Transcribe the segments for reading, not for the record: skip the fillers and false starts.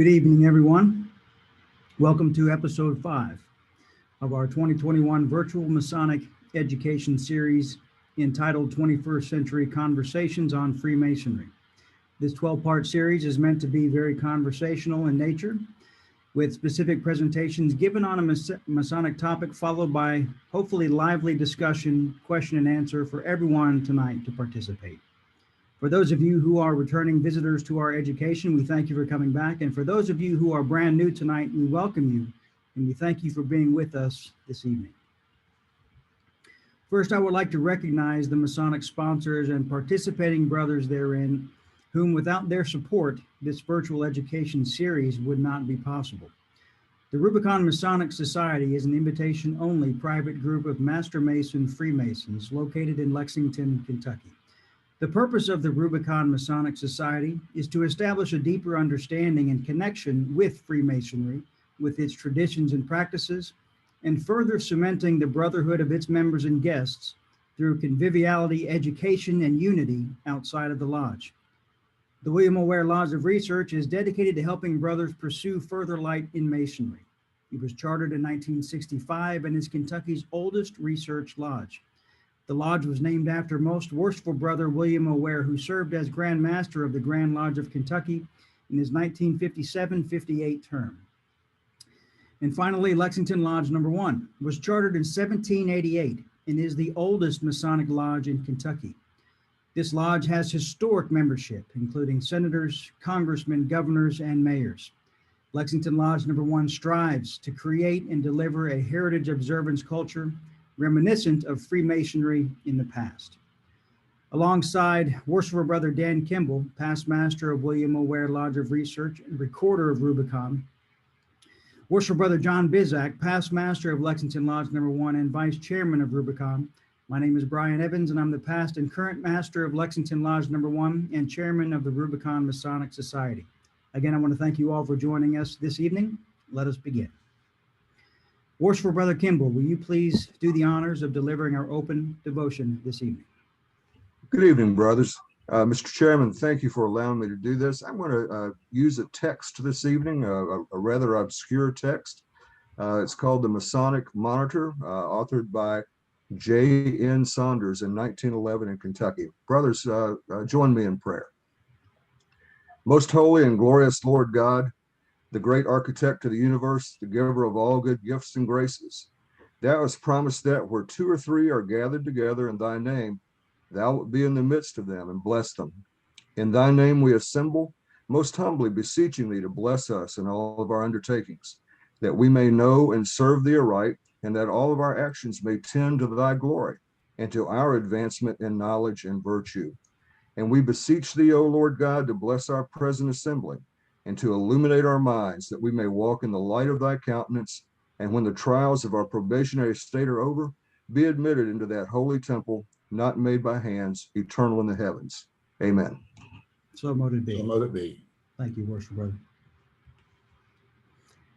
Good evening, everyone. Welcome to episode 5 of our 2021 Virtual Masonic Education series entitled 21st Century Conversations on Freemasonry. This 12-part series is meant to be very conversational in nature, with specific presentations given on a Masonic topic, followed by hopefully lively discussion, question and answer for everyone tonight to participate. For those of you who are returning visitors to our education, we thank you for coming back. And for those of you who are brand new tonight, we welcome you and we thank you for being with us this evening. First, I would like to recognize the Masonic sponsors and participating brothers therein, whom without their support, this virtual education series would not be possible. The Rubicon Masonic Society is an invitation-only private group of Master Mason Freemasons located in Lexington, Kentucky. The purpose of the Rubicon Masonic Society is to establish a deeper understanding and connection with Freemasonry, with its traditions and practices, and further cementing the brotherhood of its members and guests through conviviality, education, and unity outside of the lodge. The Ware Lodge of Research is dedicated to helping brothers pursue further light in Masonry. It was chartered in 1965 and is Kentucky's oldest research lodge. The lodge was named after most worshipful brother William Ware, who served as Grand Master of the Grand Lodge of Kentucky in his 1957-58 term. And finally, Lexington Lodge No. 1 was chartered in 1788 and is the oldest Masonic lodge in Kentucky. This lodge has historic membership, including senators, congressmen, governors, and mayors. Lexington Lodge No. 1 strives to create and deliver a heritage observance culture reminiscent of Freemasonry in the past. Alongside Worshipful Brother Dan Kimball, past master of William Ware Lodge of Research and recorder of Rubicon, Worshipful Brother John Bizak, past master of Lexington Lodge No. 1 and vice chairman of Rubicon. My name is Brian Evans, and I'm the past and current master of Lexington Lodge No. 1 and chairman of the Rubicon Masonic Society. Again, I want to thank you all for joining us this evening. Let us begin. Worshipful Brother Kimball, will you please do the honors of delivering our open devotion this evening? Good evening, brothers. Mr. Chairman, thank you for allowing me to do this. I'm going to use a text this evening, a rather obscure text. It's called the Masonic Monitor, authored by J.N. Saunders in 1911 in Kentucky. Brothers, join me in prayer. Most holy and glorious Lord God, the great architect of the universe, the giver of all good gifts and graces, thou hast promised that where 2 or 3 are gathered together in thy name, thou wilt be in the midst of them and bless them. In thy name we assemble, most humbly beseeching thee to bless us in all of our undertakings, that we may know and serve thee aright, and that all of our actions may tend to thy glory and to our advancement in knowledge and virtue. And we beseech thee, O Lord God, to bless our present assembly and to illuminate our minds, that we may walk in the light of thy countenance, and when the trials of our probationary state are over, be admitted into that holy temple, not made by hands, eternal in the heavens. Amen. So mote it be. So mote it be. Thank you, Worshipful Brother.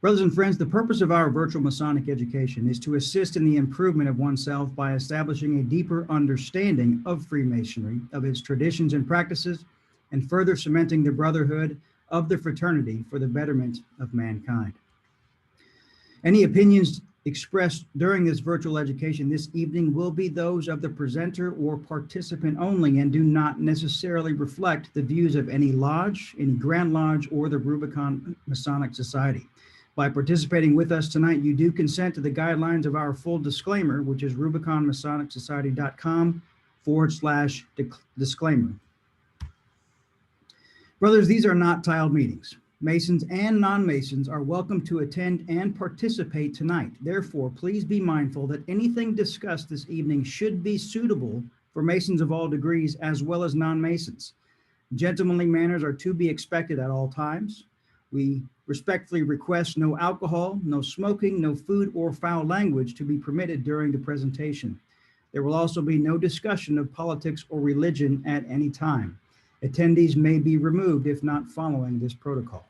Brothers and friends, the purpose of our virtual Masonic education is to assist in the improvement of oneself by establishing a deeper understanding of Freemasonry, of its traditions and practices, and further cementing the brotherhood of the fraternity for the betterment of mankind. Any opinions expressed during this virtual education this evening will be those of the presenter or participant only and do not necessarily reflect the views of any lodge, any Grand Lodge, or the Rubicon Masonic Society. By participating with us tonight, you do consent to the guidelines of our full disclaimer, which is rubiconmasonicsociety.com/disclaimer. Brothers, these are not tiled meetings. Masons and non-Masons are welcome to attend and participate tonight. Therefore, please be mindful that anything discussed this evening should be suitable for Masons of all degrees as well as non-Masons. Gentlemanly manners are to be expected at all times. We respectfully request no alcohol, no smoking, no food or foul language to be permitted during the presentation. There will also be no discussion of politics or religion at any time. Attendees may be removed if not following this protocol.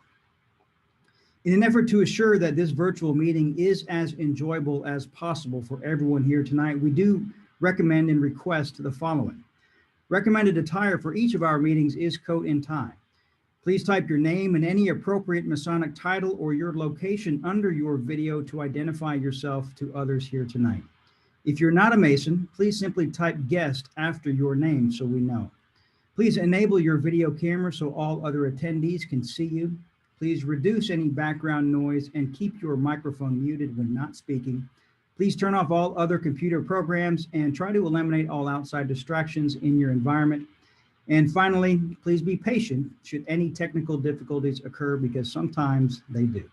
In an effort to assure that this virtual meeting is as enjoyable as possible for everyone here tonight, we do recommend and request the following. Recommended attire for each of our meetings is coat and tie. Please type your name and any appropriate Masonic title or your location under your video to identify yourself to others here tonight. If you're not a Mason, please simply type guest after your name so we know. Please enable your video camera so all other attendees can see you. Please reduce any background noise and keep your microphone muted when not speaking. Please turn off all other computer programs and try to eliminate all outside distractions in your environment. And finally, please be patient should any technical difficulties occur, because sometimes they do.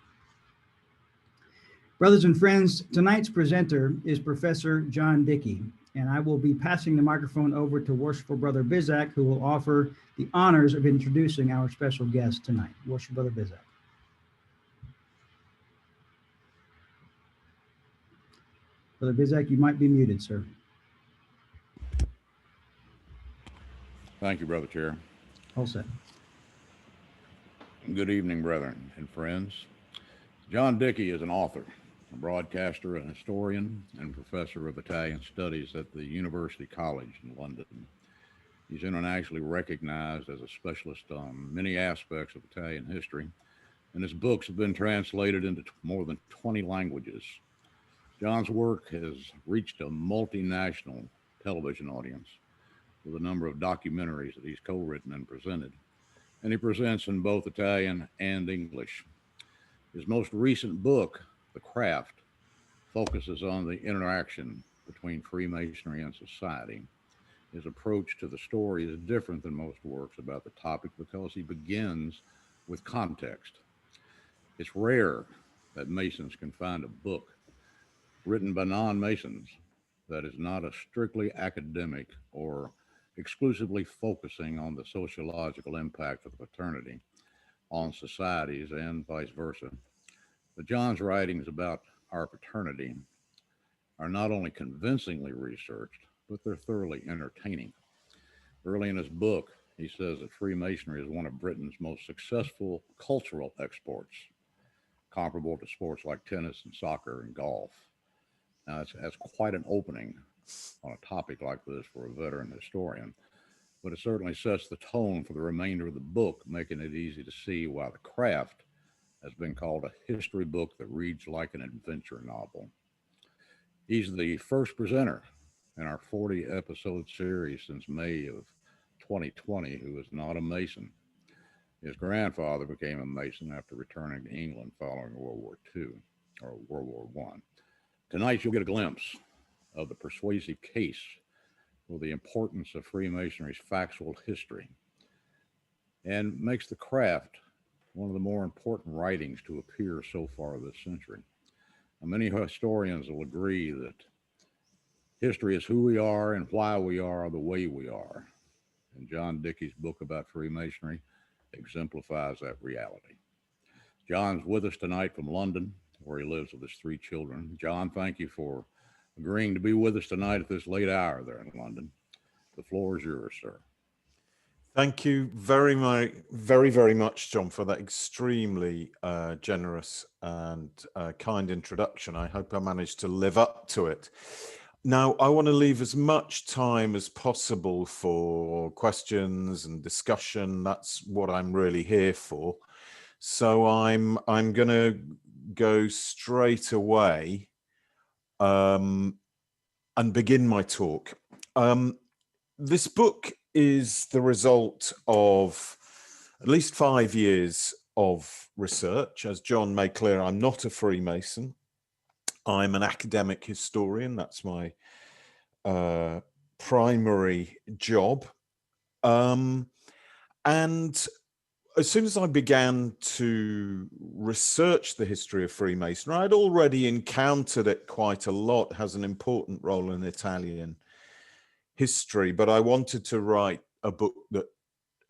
Brothers and friends, tonight's presenter is Professor John Dickie, and I will be passing the microphone over to Worshipful Brother Bizak, who will offer the honors of introducing our special guest tonight. Worshipful Brother Bizak. Brother Bizak, you might be muted, sir. Thank you, Brother Chair. All set. Good evening, brethren and friends. John Dickie is an author, a broadcaster, an historian, and professor of Italian studies at the University College in London. He's internationally recognized as a specialist on many aspects of Italian history, and his books have been translated into more than 20 languages. John's work has reached a multinational television audience with a number of documentaries that he's co-written and presented, and he presents in both Italian and English. His most recent book, The Craft, focuses on the interaction between Freemasonry and society. His approach to the story is different than most works about the topic because he begins with context. It's rare that Masons can find a book written by non-Masons that is not a strictly academic or exclusively focusing on the sociological impact of the fraternity on societies and vice versa. But John's writings about our fraternity are not only convincingly researched, but they're thoroughly entertaining. Early in his book, he says that Freemasonry is one of Britain's most successful cultural exports, comparable to sports like tennis and soccer and golf. Now, that's quite an opening on a topic like this for a veteran historian, but it certainly sets the tone for the remainder of the book, making it easy to see why The Craft has been called a history book that reads like an adventure novel. He's the first presenter in our 40-episode series since May of 2020 who is not a Mason. His grandfather became a Mason after returning to England following World War II, or World War I. Tonight, you'll get a glimpse of the persuasive case for the importance of Freemasonry's factual history, and makes The Craft one of the more important writings to appear so far this century. Now, many historians will agree that history is who we are and why we are the way we are. And John Dickie's book about Freemasonry exemplifies that reality. John's with us tonight from London, where he lives with his 3 children. John, thank you for agreeing to be with us tonight at this late hour there in London. The floor is yours, sir. Thank you very much, John, for that extremely generous and kind introduction. I hope I managed to live up to it. Now, I want to leave as much time as possible for questions and discussion. That's what I'm really here for. So I'm going to go straight away and begin my talk. This book is the result of at least 5 years of research. As John made clear, I'm not a Freemason. I'm an academic historian. That's my primary job. And as soon as I began to research the history of Freemasonry, I'd already encountered it quite a lot. It has an important role in Italian history, but I wanted to write a book that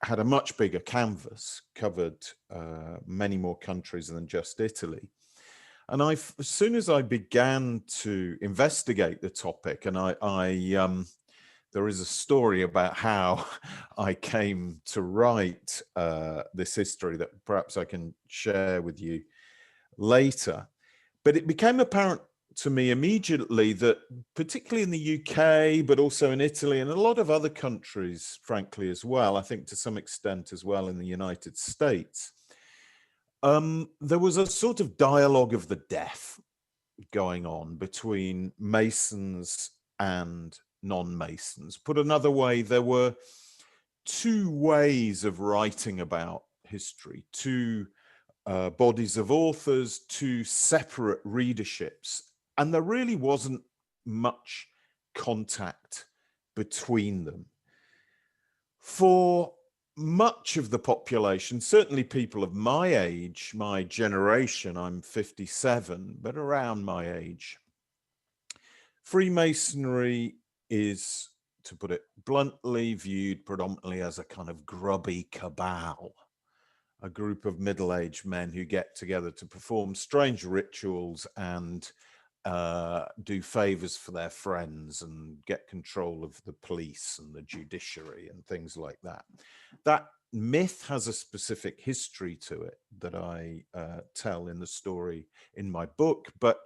had a much bigger canvas, covered many more countries than just Italy. And as soon as I began to investigate the topic, and there is a story about how I came to write this history that perhaps I can share with you later. But it became apparent to me immediately that, particularly in the UK, but also in Italy and a lot of other countries, frankly, as well, I think to some extent as well in the United States, there was a sort of dialogue of the deaf going on between Masons and non-Masons. Put another way, there were two ways of writing about history, two bodies of authors, two separate readerships, and there really wasn't much contact between them. For much of the population, certainly people of my age, my generation, I'm 57, but around my age, Freemasonry is, to put it bluntly, viewed predominantly as a kind of grubby cabal, a group of middle-aged men who get together to perform strange rituals and do favors for their friends and get control of the police and the judiciary and things like that. That myth has a specific history to it that I tell in the story in my book, but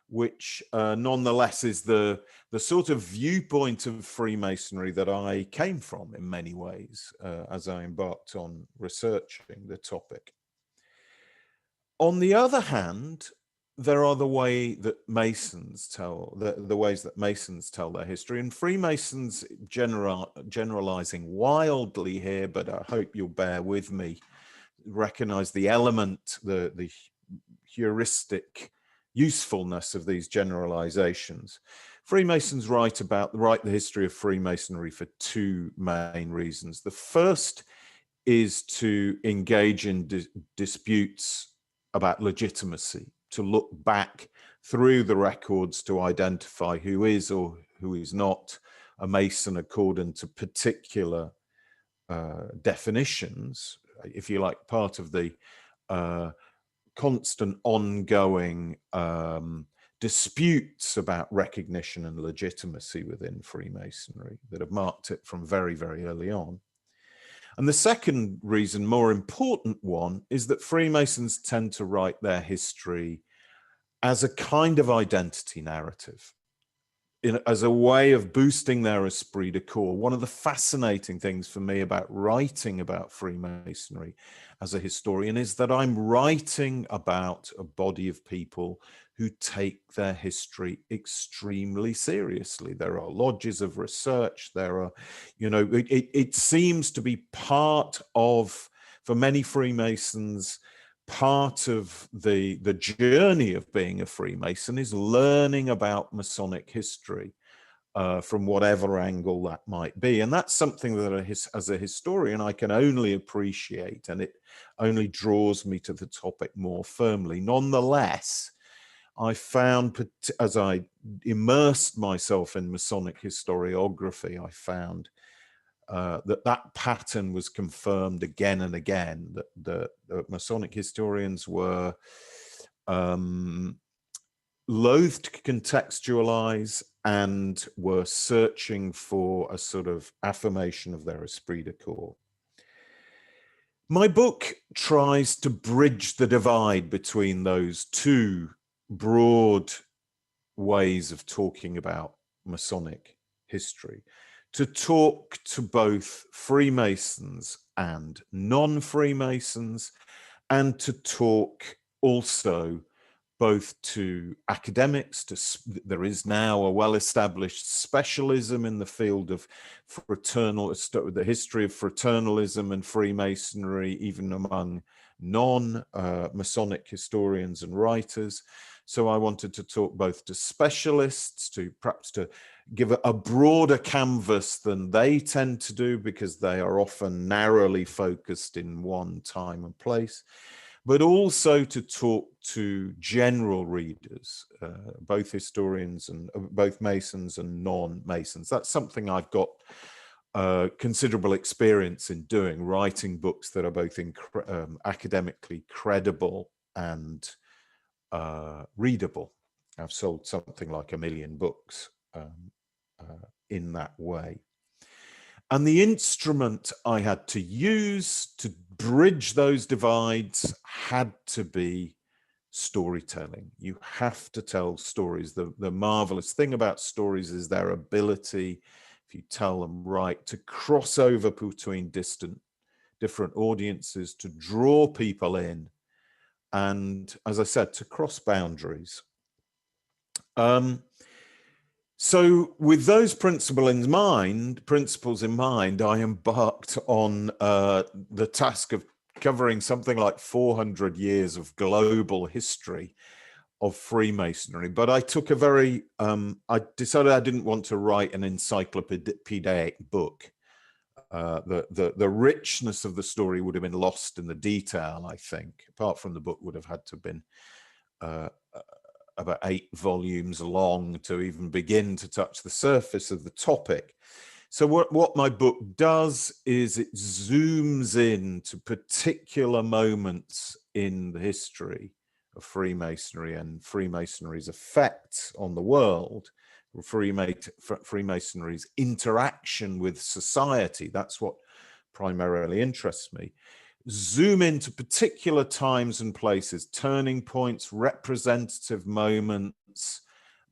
which nonetheless is the sort of viewpoint of Freemasonry that I came from in many ways as I embarked on researching the topic. On the other hand, there are the way that Masons tell, the ways that Masons tell their history, and Freemasons generalizing wildly here, but I hope you'll bear with me, recognize the element, the heuristic usefulness of these generalizations. Freemasons write the history of Freemasonry for two main reasons. The first is to engage in disputes about legitimacy, to look back through the records to identify who is or who is not a Mason according to particular definitions, if you like, part of the constant ongoing disputes about recognition and legitimacy within Freemasonry that have marked it from very, very early on. And the second reason, more important one, is that Freemasons tend to write their history as a kind of identity narrative, as a way of boosting their esprit de corps. One of the fascinating things for me about writing about Freemasonry as a historian is that I'm writing about a body of people who take their history extremely seriously. There are lodges of research. There are, you know, it seems to be part of, for many Freemasons, part of the journey of being a Freemason is learning about Masonic history from whatever angle that might be. And that's something that as a historian, I can only appreciate, and it only draws me to the topic more firmly. Nonetheless, I found, as I immersed myself in Masonic historiography, I found that pattern was confirmed again and again, that the Masonic historians were loath to contextualize and were searching for a sort of affirmation of their esprit de corps. My book tries to bridge the divide between those two broad ways of talking about Masonic history, to talk to both Freemasons and non-Freemasons, and to talk also both to academics. There is now a well-established specialism in the field of the history of fraternalism and Freemasonry, even among non-Masonic historians and writers. So I wanted to talk both to specialists, to perhaps to give a broader canvas than they tend to do, because they are often narrowly focused in one time and place, but also to talk to general readers, both historians and both Masons and non-Masons. That's something I've got considerable experience in doing, writing books that are both academically credible and readable. I've sold something like 1 million books in that way. And the instrument I had to use to bridge those divides had to be storytelling. You have to tell stories. The marvelous thing about stories is their ability, if you tell them right, to cross over between different audiences, to draw people in, and, as I said, to cross boundaries. So with those principles in mind, I embarked on the task of covering something like 400 years of global history of Freemasonry. But I took a very, I decided I didn't want to write an encyclopedic book. The richness of the story would have been lost in the detail, I think. Apart from the book would have had to have been about 8 volumes long to even begin to touch the surface of the topic. So what my book does is it zooms in to particular moments in the history of Freemasonry and Freemasonry's effects on the world, Freemasonry's interaction with society. That's what primarily interests me. Zoom into particular times and places, turning points, representative moments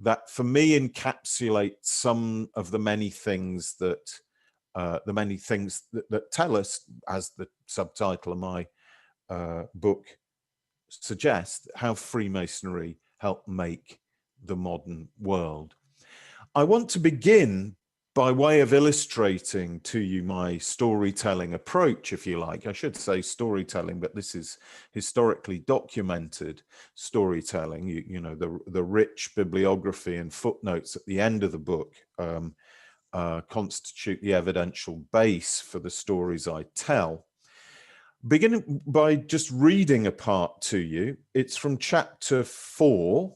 that for me encapsulate some of the many things that that tell us, as the subtitle of my book suggests, how Freemasonry helped make the modern world. I want to begin by way of illustrating to you my storytelling approach, if you like. I should say storytelling, but this is historically documented storytelling. You know, the rich bibliography and footnotes at the end of the book constitute the evidential base for the stories I tell. Beginning by just reading a part to you, it's from chapter 4.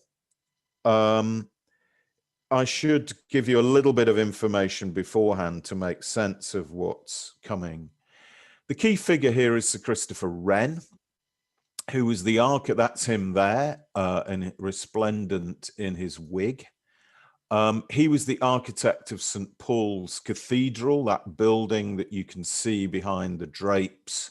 I should give you a little bit of information beforehand to make sense of what's coming. The key figure here is Sir Christopher Wren, who was the architect. That's him there, and resplendent in his wig. He was the architect of St. Paul's Cathedral, that building that you can see behind the drapes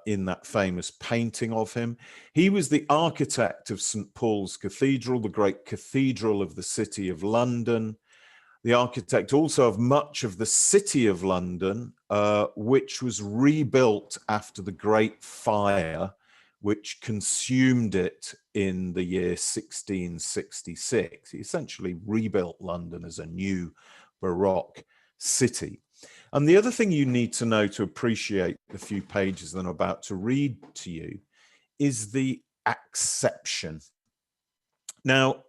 in that famous painting of him. He was the architect of St. Paul's Cathedral, the great cathedral of the City of London, the architect also of much of the City of London, which was rebuilt after the Great Fire, which consumed it in the year 1666. He essentially rebuilt London as a new Baroque city. And the other thing you need to know to appreciate the few pages that I'm about to read to you is the acception. Now,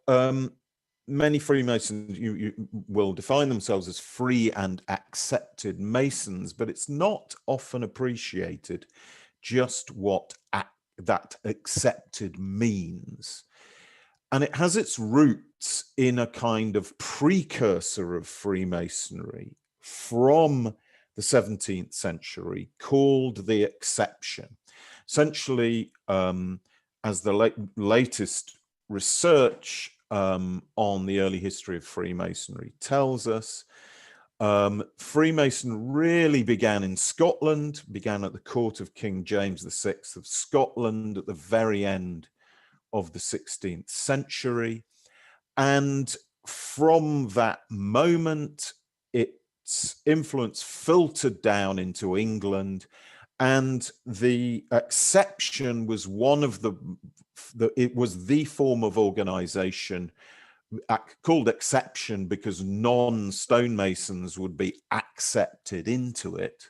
many Freemasons you will define themselves as free and accepted Masons, but it's not often appreciated just what that accepted means. And it has its roots in a kind of precursor of Freemasonry from the 17th century called the exception. Essentially, as the latest research on the early history of Freemasonry tells us, Freemason really began in Scotland, began at the court of King James VI of Scotland at the very end of the 16th century. And from that moment, its influence filtered down into England, and the exception was one of it was the form of organization called exception because non-stonemasons would be accepted into it,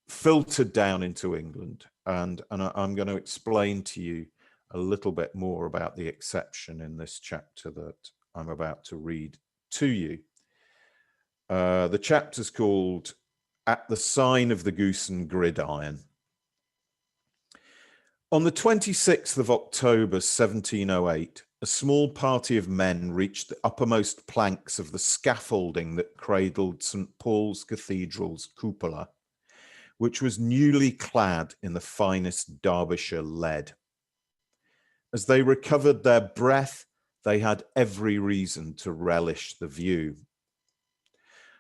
filtered down into England. And I'm going to explain to you a little bit more about the exception in this chapter that I'm about to read to you. The chapter's called At the Sign of the Goose and Gridiron. On the 26th of October, 1708, a small party of men reached the uppermost planks of the scaffolding that cradled St. Paul's Cathedral's cupola, which was newly clad in the finest Derbyshire lead. As they recovered their breath, they had every reason to relish the view.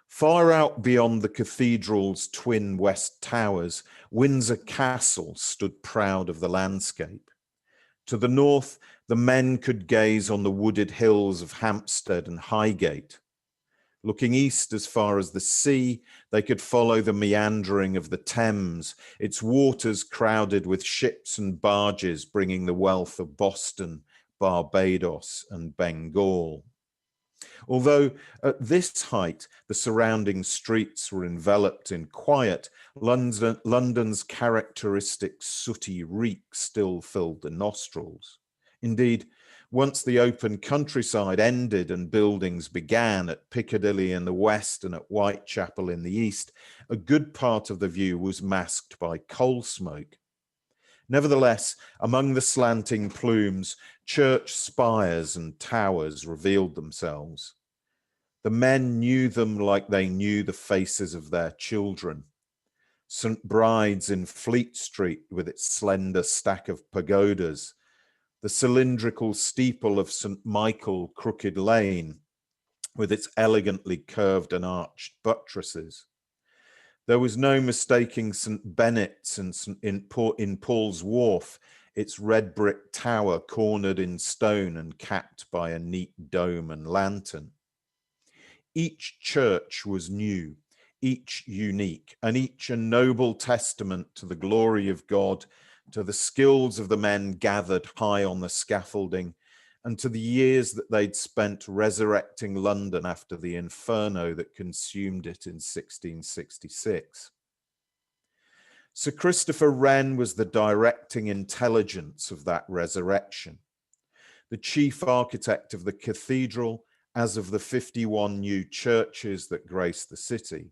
Far out beyond the cathedral's twin west towers, Windsor Castle stood proud of the landscape. To the north, the men could gaze on the wooded hills of Hampstead and Highgate. Looking east as far as the sea, they could follow the meandering of the Thames, its waters crowded with ships and barges bringing the wealth of Boston, Barbados, and Bengal. Although at this height, the surrounding streets were enveloped in quiet, London's characteristic sooty reek still filled the nostrils. Indeed, once the open countryside ended and buildings began at Piccadilly in the west and at Whitechapel in the east, a good part of the view was masked by coal smoke. Nevertheless, among the slanting plumes, church spires and towers revealed themselves. The men knew them like they knew the faces of their children. St. Bride's in Fleet Street with its slender stack of pagodas, the cylindrical steeple of St. Michael Crooked Lane with its elegantly curved and arched buttresses. There was no mistaking St. Benet's in Paul's Wharf, its red brick tower cornered in stone and capped by a neat dome and lantern. Each church was new, each unique, and each a noble testament to the glory of God, to the skills of the men gathered high on the scaffolding, and to the years that they'd spent resurrecting London after the inferno that consumed it in 1666. Sir Christopher Wren was the directing intelligence of that resurrection, the chief architect of the cathedral as of the 51 new churches that grace the city.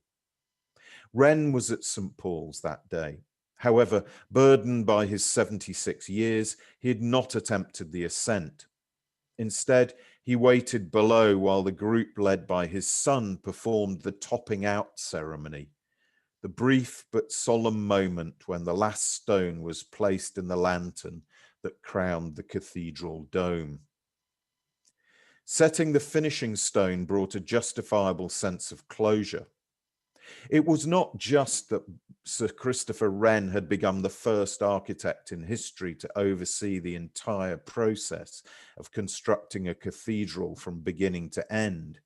Wren was at St. Paul's that day. However, burdened by his 76 years, he had not attempted the ascent. Instead, he waited below while the group led by his son performed the topping out ceremony, the brief but solemn moment when the last stone was placed in the lantern that crowned the cathedral dome. Setting the finishing stone brought a justifiable sense of closure. It was not just that Sir Christopher Wren had become the first architect in history to oversee the entire process of constructing a cathedral from beginning to end.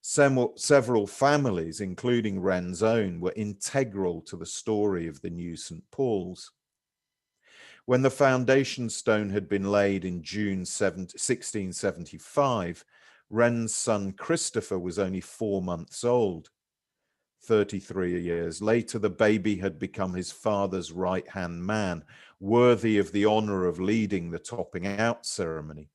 Several families, including Wren's own, were integral to the story of the new St. Paul's. When the foundation stone had been laid in June 1675, Wren's son Christopher was only 4 months old. 33 years later, the baby had become his father's right-hand man, worthy of the honor of leading the topping out ceremony.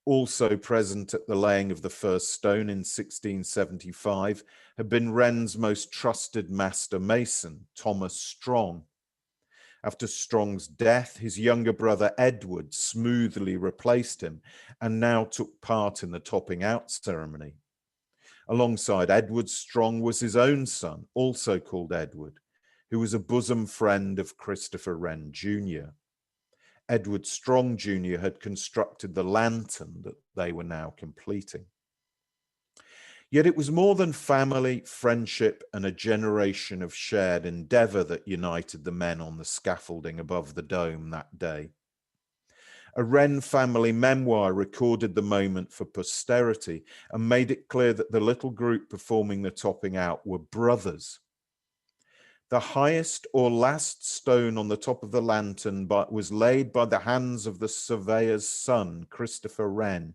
Also present at the laying of the first stone in 1675 had been Wren's most trusted master mason, Thomas Strong. After Strong's death, his younger brother Edward smoothly replaced him and now took part in the topping out ceremony. Alongside Edward, Strong was his own son, also called Edward, who was a bosom friend of Christopher Wren Jr. Edward Strong Jr. had constructed the lantern that they were now completing. Yet it was more than family, friendship, and a generation of shared endeavor that united the men on the scaffolding above the dome that day. A Wren family memoir recorded the moment for posterity and made it clear that the little group performing the topping out were brothers. The highest or last stone on the top of the lantern was laid by the hands of the surveyor's son, Christopher Wren,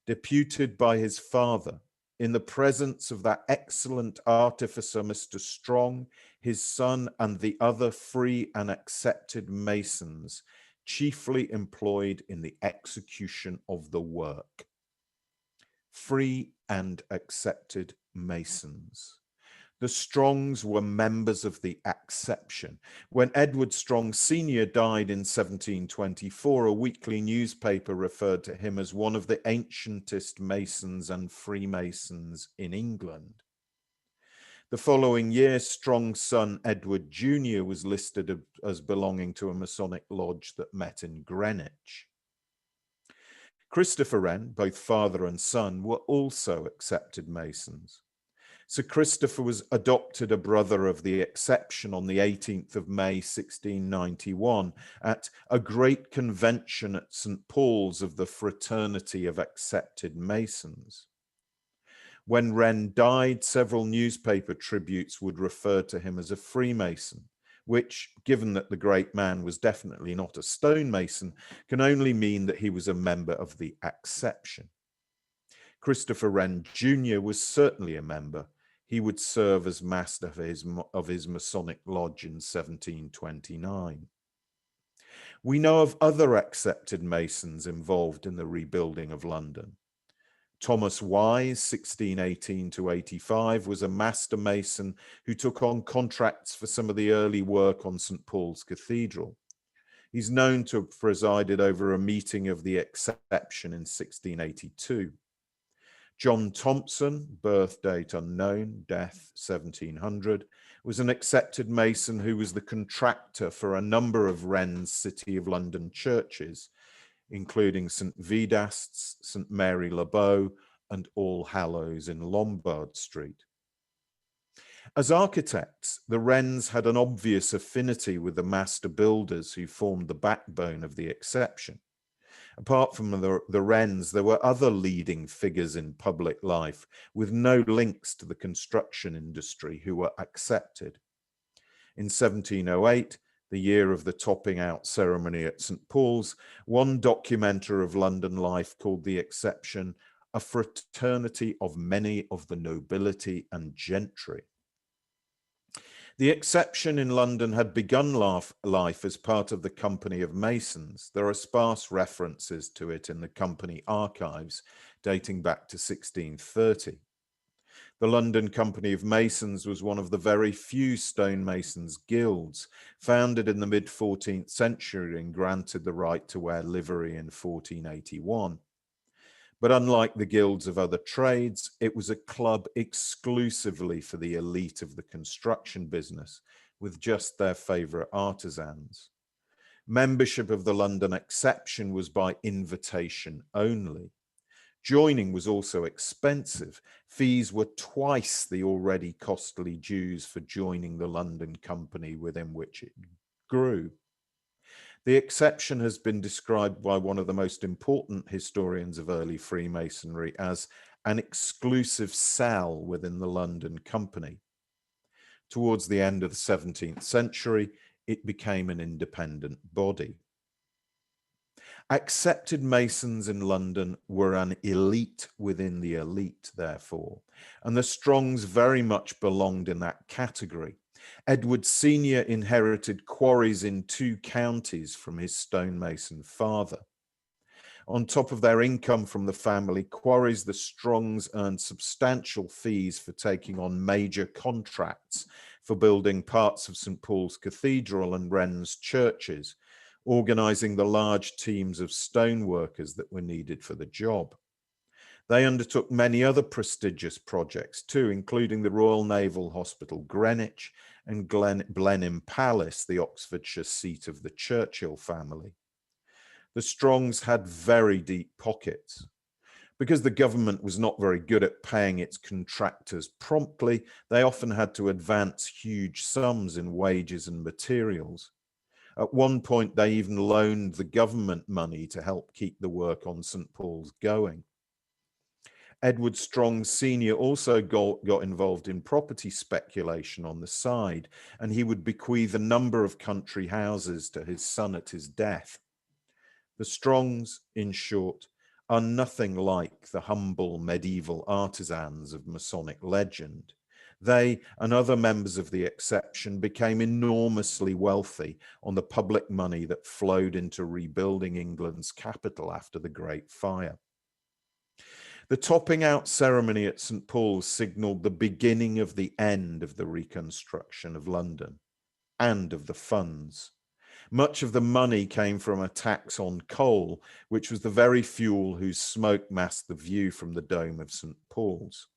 deputed by his father, in the presence of that excellent artificer, Mr. Strong, his son, and the other free and accepted masons, chiefly employed in the execution of the work. Free and accepted masons. The Strongs were members of the acception. When Edward Strong Sr. died in 1724, a weekly newspaper referred to him as one of the ancientest Masons and Freemasons in England. The following year, Strong's son Edward Jr. was listed as belonging to a Masonic lodge that met in Greenwich. Christopher Wren, both father and son, were also accepted Masons. Sir Christopher was adopted a brother of the exception on the 18th of May 1691 at a great convention at St. Paul's of the Fraternity of Accepted Masons. When Wren died, several newspaper tributes would refer to him as a Freemason, which, given that the great man was definitely not a stonemason, can only mean that he was a member of the Acception. Christopher Wren Jr. was certainly a member. He would serve as master of his Masonic Lodge in 1729. We know of other accepted Masons involved in the rebuilding of London. Thomas Wise, 1618 to 85, was a master mason who took on contracts for some of the early work on St. Paul's Cathedral. He's known to have presided over a meeting of the Exception in 1682. John Thompson, birth date unknown, death 1700, was an accepted Mason who was the contractor for a number of Wren's City of London churches, including St. Vedast's, St. Mary Le Bow, and All Hallows in Lombard Street. As architects, the Wrens had an obvious affinity with the master builders who formed the backbone of the Exception. Apart from the Wrens, there were other leading figures in public life with no links to the construction industry who were accepted. In 1708, the year of the topping out ceremony at St. Paul's, one documenter of London life called the Exception a fraternity of many of the nobility and gentry. The Exception in London had begun life as part of the Company of Masons. There are sparse references to it in the company archives dating back to 1630. The London Company of Masons was one of the very few stonemasons' guilds, founded in the mid-14th century and granted the right to wear livery in 1481. But unlike the guilds of other trades, it was a club exclusively for the elite of the construction business, with just their favourite artisans. Membership of the London Exception was by invitation only. Joining was also expensive. Fees were twice the already costly dues for joining the London company within which it grew. The Exception has been described by one of the most important historians of early Freemasonry as an exclusive cell within the London company. Towards the end of the 17th century, it became an independent body. Accepted Masons in London were an elite within the elite, therefore, and the Strongs very much belonged in that category. Edward Sr. inherited quarries in 2 counties from his stonemason father. On top of their income from the family quarries, the Strongs earned substantial fees for taking on major contracts for building parts of St. Paul's Cathedral and Wren's churches, organising the large teams of stoneworkers that were needed for the job. They undertook many other prestigious projects too, including the Royal Naval Hospital Greenwich and Blenheim Palace, the Oxfordshire seat of the Churchill family. The Strongs had very deep pockets. Because the government was not very good at paying its contractors promptly, they often had to advance huge sums in wages and materials. At one point, they even loaned the government money to help keep the work on St. Paul's going. Edward Strong Sr. also got involved in property speculation on the side, and he would bequeath a number of country houses to his son at his death. The Strongs, in short, are nothing like the humble medieval artisans of Masonic legend. They and other members of the Exception became enormously wealthy on the public money that flowed into rebuilding England's capital after the Great Fire. The topping out ceremony at St. Paul's signalled the beginning of the end of the reconstruction of London and of the funds. Much of the money came from a tax on coal, which was the very fuel whose smoke masked the view from the dome of St. Paul's.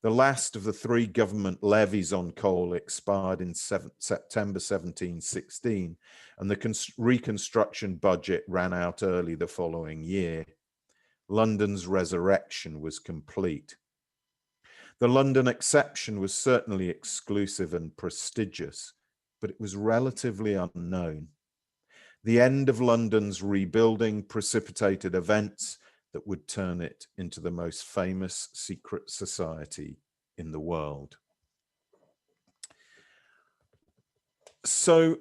The last of the 3 government levies on coal expired in September 1716, and the reconstruction budget ran out early the following year. London's resurrection was complete. The London exception was certainly exclusive and prestigious, but it was relatively unknown. The end of London's rebuilding precipitated events that would turn it into the most famous secret society in the world. So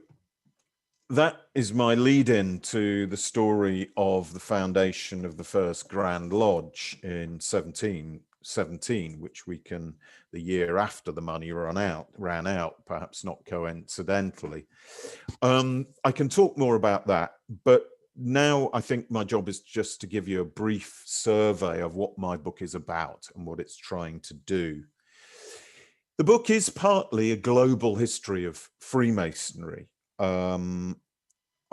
that is my lead-in to the story of the foundation of the first Grand Lodge in 1717, which we can, the year after the money ran out, perhaps not coincidentally. I can talk more about that, but now I think my job is just to give you a brief survey of what my book is about and what it's trying to do. The book is partly a global history of Freemasonry.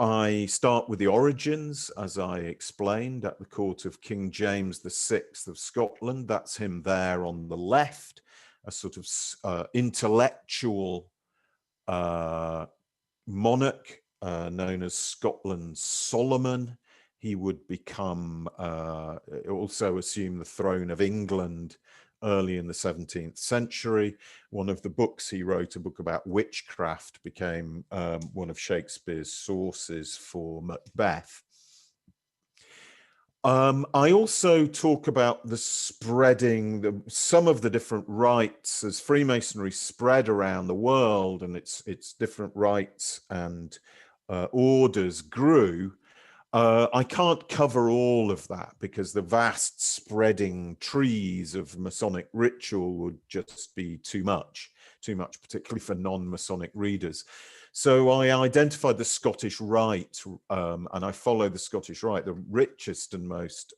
I start with the origins, as I explained, at the court of King James VI of Scotland. That's him there on the left, a sort of intellectual monarch known as Scotland's Solomon. He would become, also assume the throne of England early in the 17th century. One of the books he wrote, a book about witchcraft, became one of Shakespeare's sources for Macbeth. I also talk about the spreading, some of the different rites as Freemasonry spread around the world, and its different rites and orders grew. I can't cover all of that because the vast spreading trees of Masonic ritual would just be too much, particularly for non-Masonic readers. So I identified the Scottish Rite, and I follow the Scottish Rite, the richest and most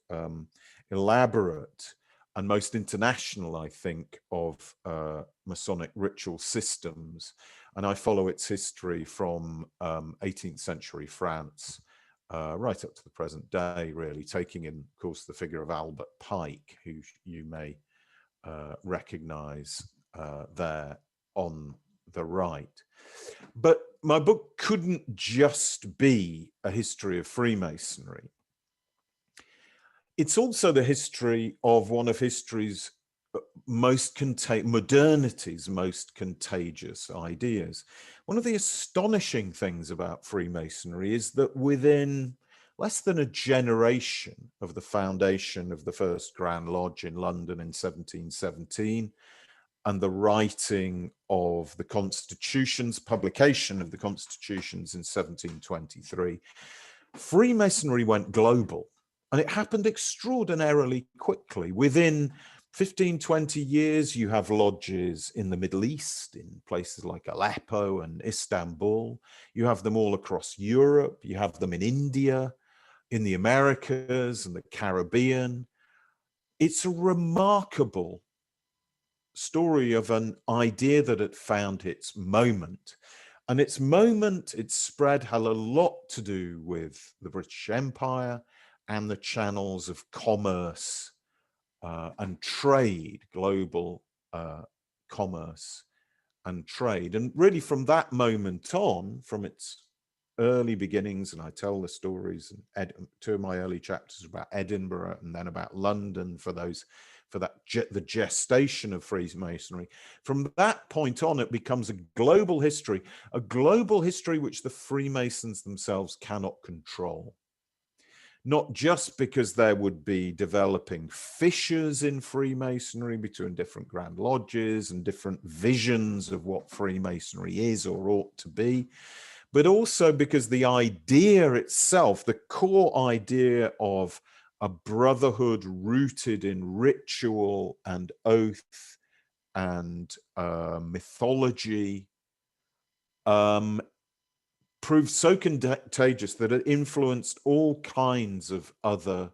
elaborate and most international, I think, of Masonic ritual systems. And I follow its history from 18th century France right up to the present day, really, taking in, of course, the figure of Albert Pike, who you may recognize there on the right. But my book couldn't just be a history of Freemasonry. It's also the history of one of history's modernity's most contagious ideas. One of the astonishing things about Freemasonry is that within less than a generation of the foundation of the first Grand Lodge in London in 1717 and the writing of the constitutions, publication of the constitutions in 1723, Freemasonry went global, and it happened extraordinarily quickly. Within 15, 20 years, you have lodges in the Middle East, in places like Aleppo and Istanbul. You have them all across Europe. You have them in India, in the Americas and the Caribbean. It's a remarkable story of an idea that had found its moment. And its moment, its spread, had a lot to do with the British Empire and the channels of commerce and trade, global commerce and trade. And really from that moment on, from its early beginnings, and I tell the stories, and two of my early chapters about Edinburgh and then about London the gestation of Freemasonry. From that point on, it becomes a global history which the Freemasons themselves cannot control. Not just because there would be developing fissures in Freemasonry between different Grand Lodges and different visions of what Freemasonry is or ought to be, but also because the idea itself, the core idea of a brotherhood rooted in ritual and oath and mythology, proved so contagious that it influenced all kinds of other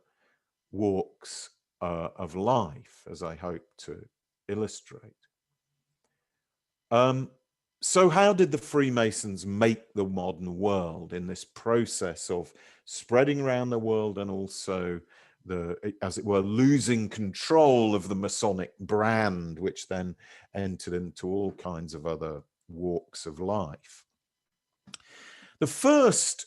walks of life, as I hope to illustrate. So how did the Freemasons make the modern world in this process of spreading around the world and also as it were, losing control of the Masonic brand, which then entered into all kinds of other walks of life? The first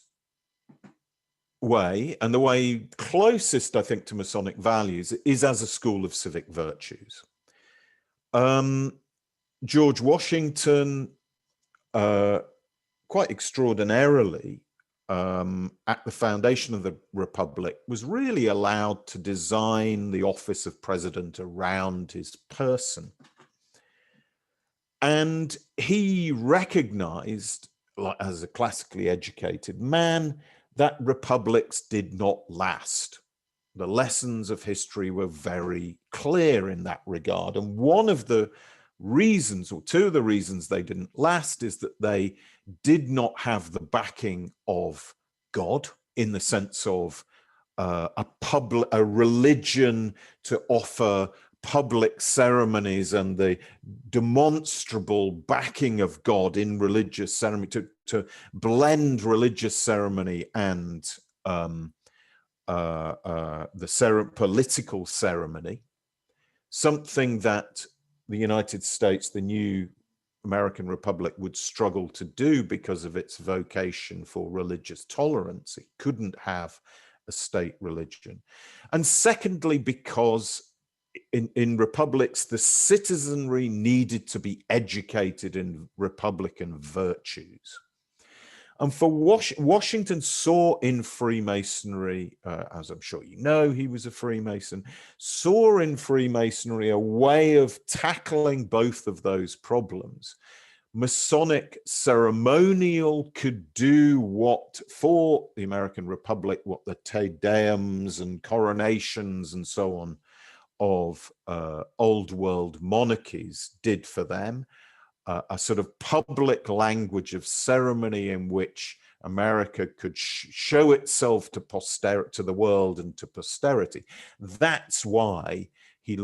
way, and the way closest, I think, to Masonic values, is as a school of civic virtues. George Washington, quite extraordinarily, at the foundation of the Republic, was really allowed to design the office of president around his person. And he recognized, as a classically educated man, that republics did not last. The lessons of history were very clear in that regard. And one of the reasons, or two of the reasons they didn't last, is that they did not have the backing of God, in the sense of a religion to offer public ceremonies and the demonstrable backing of God in religious ceremony, to blend religious ceremony and political ceremony, something that the United States, the new American Republic, would struggle to do because of its vocation for religious tolerance. It couldn't have a state religion. And secondly, because in republics, the citizenry needed to be educated in Republican virtues. And for Washington saw in Freemasonry, as I'm sure you know, he was a Freemason, saw in Freemasonry a way of tackling both of those problems. Masonic ceremonial could do what, for the American Republic, what the Te Deums and coronations and so on of old world monarchies did for them. A sort of public language of ceremony in which America could show itself to posterity, to the world and to posterity. That's why he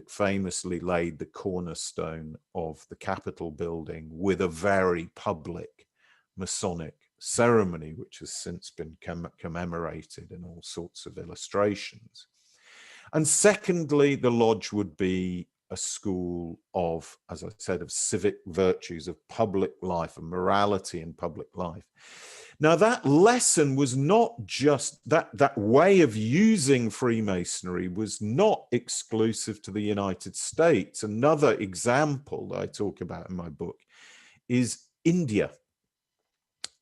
famously laid the cornerstone of the Capitol building with a very public Masonic ceremony, which has since been commemorated in all sorts of illustrations. And secondly, the lodge would be a school of, as I said, of civic virtues, of public life, of morality in public life. Now, that lesson was not just, that way of using Freemasonry was not exclusive to the United States. Another example that I talk about in my book is India.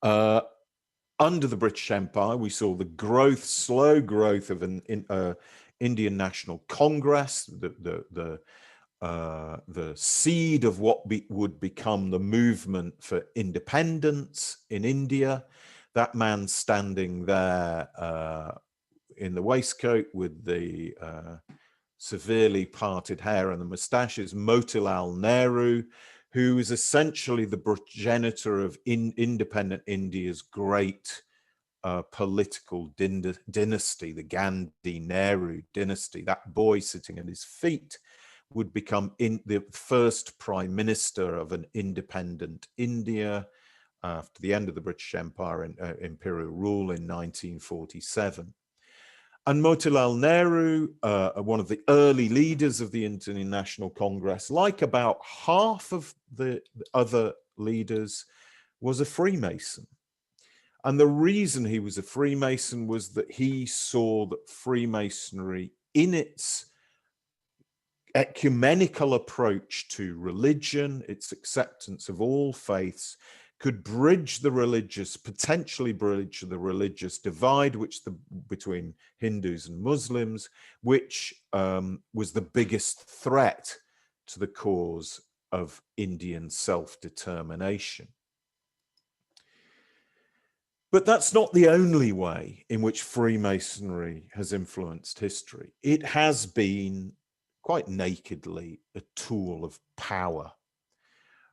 Under the British Empire, we saw the growth, slow growth of an Indian National Congress, the seed of what would become the movement for independence in India. That man standing there in the waistcoat with the severely parted hair and the moustaches, Motilal Nehru, who is essentially the progenitor of independent India's great political dynasty, the Gandhi-Nehru dynasty. That boy sitting at his feet would become the first prime minister of an independent India after the end of the British Empire and imperial rule in 1947. And Motilal Nehru, one of the early leaders of the Indian National Congress, like about half of the other leaders, was a Freemason. And the reason he was a Freemason was that he saw that Freemasonry, in its ecumenical approach to religion, its acceptance of all faiths, could bridge the religious, potentially bridge the religious divide between Hindus and Muslims, which was the biggest threat to the cause of Indian self-determination. But that's not the only way in which Freemasonry has influenced history. It has been, quite nakedly, a tool of power.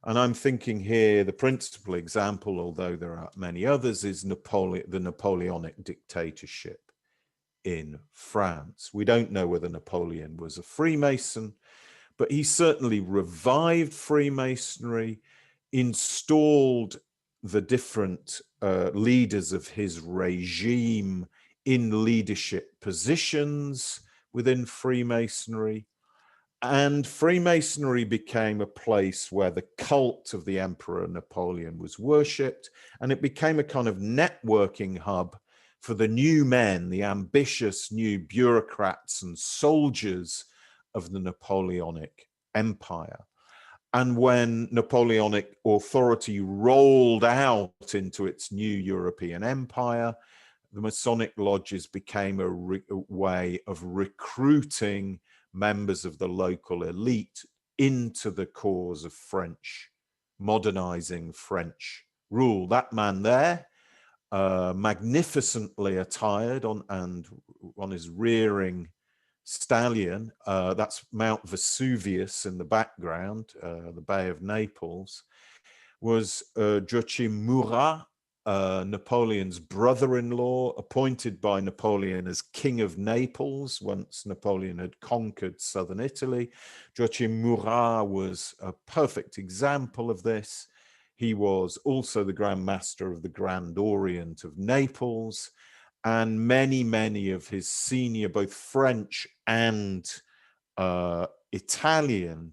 And I'm thinking here, the principal example, although there are many others, is the Napoleonic dictatorship in France. We don't know whether Napoleon was a Freemason, but he certainly revived Freemasonry, installed the different leaders of his regime in leadership positions within Freemasonry. And Freemasonry became a place where the cult of the Emperor Napoleon was worshipped, and it became a kind of networking hub for the new men, the ambitious new bureaucrats and soldiers of the Napoleonic empire. And when Napoleonic authority rolled out into its new European empire, the Masonic lodges became a way of recruiting members of the local elite into the cause of French, modernizing French rule. That man there, magnificently attired on his rearing stallion, that's Mount Vesuvius in the background, the Bay of Naples, was Joachim Murat, Napoleon's brother-in-law, appointed by Napoleon as King of Naples once Napoleon had conquered southern Italy. Joachim Murat was a perfect example of this. He was also the Grand Master of the Grand Orient of Naples, and many of his senior, both French and Italian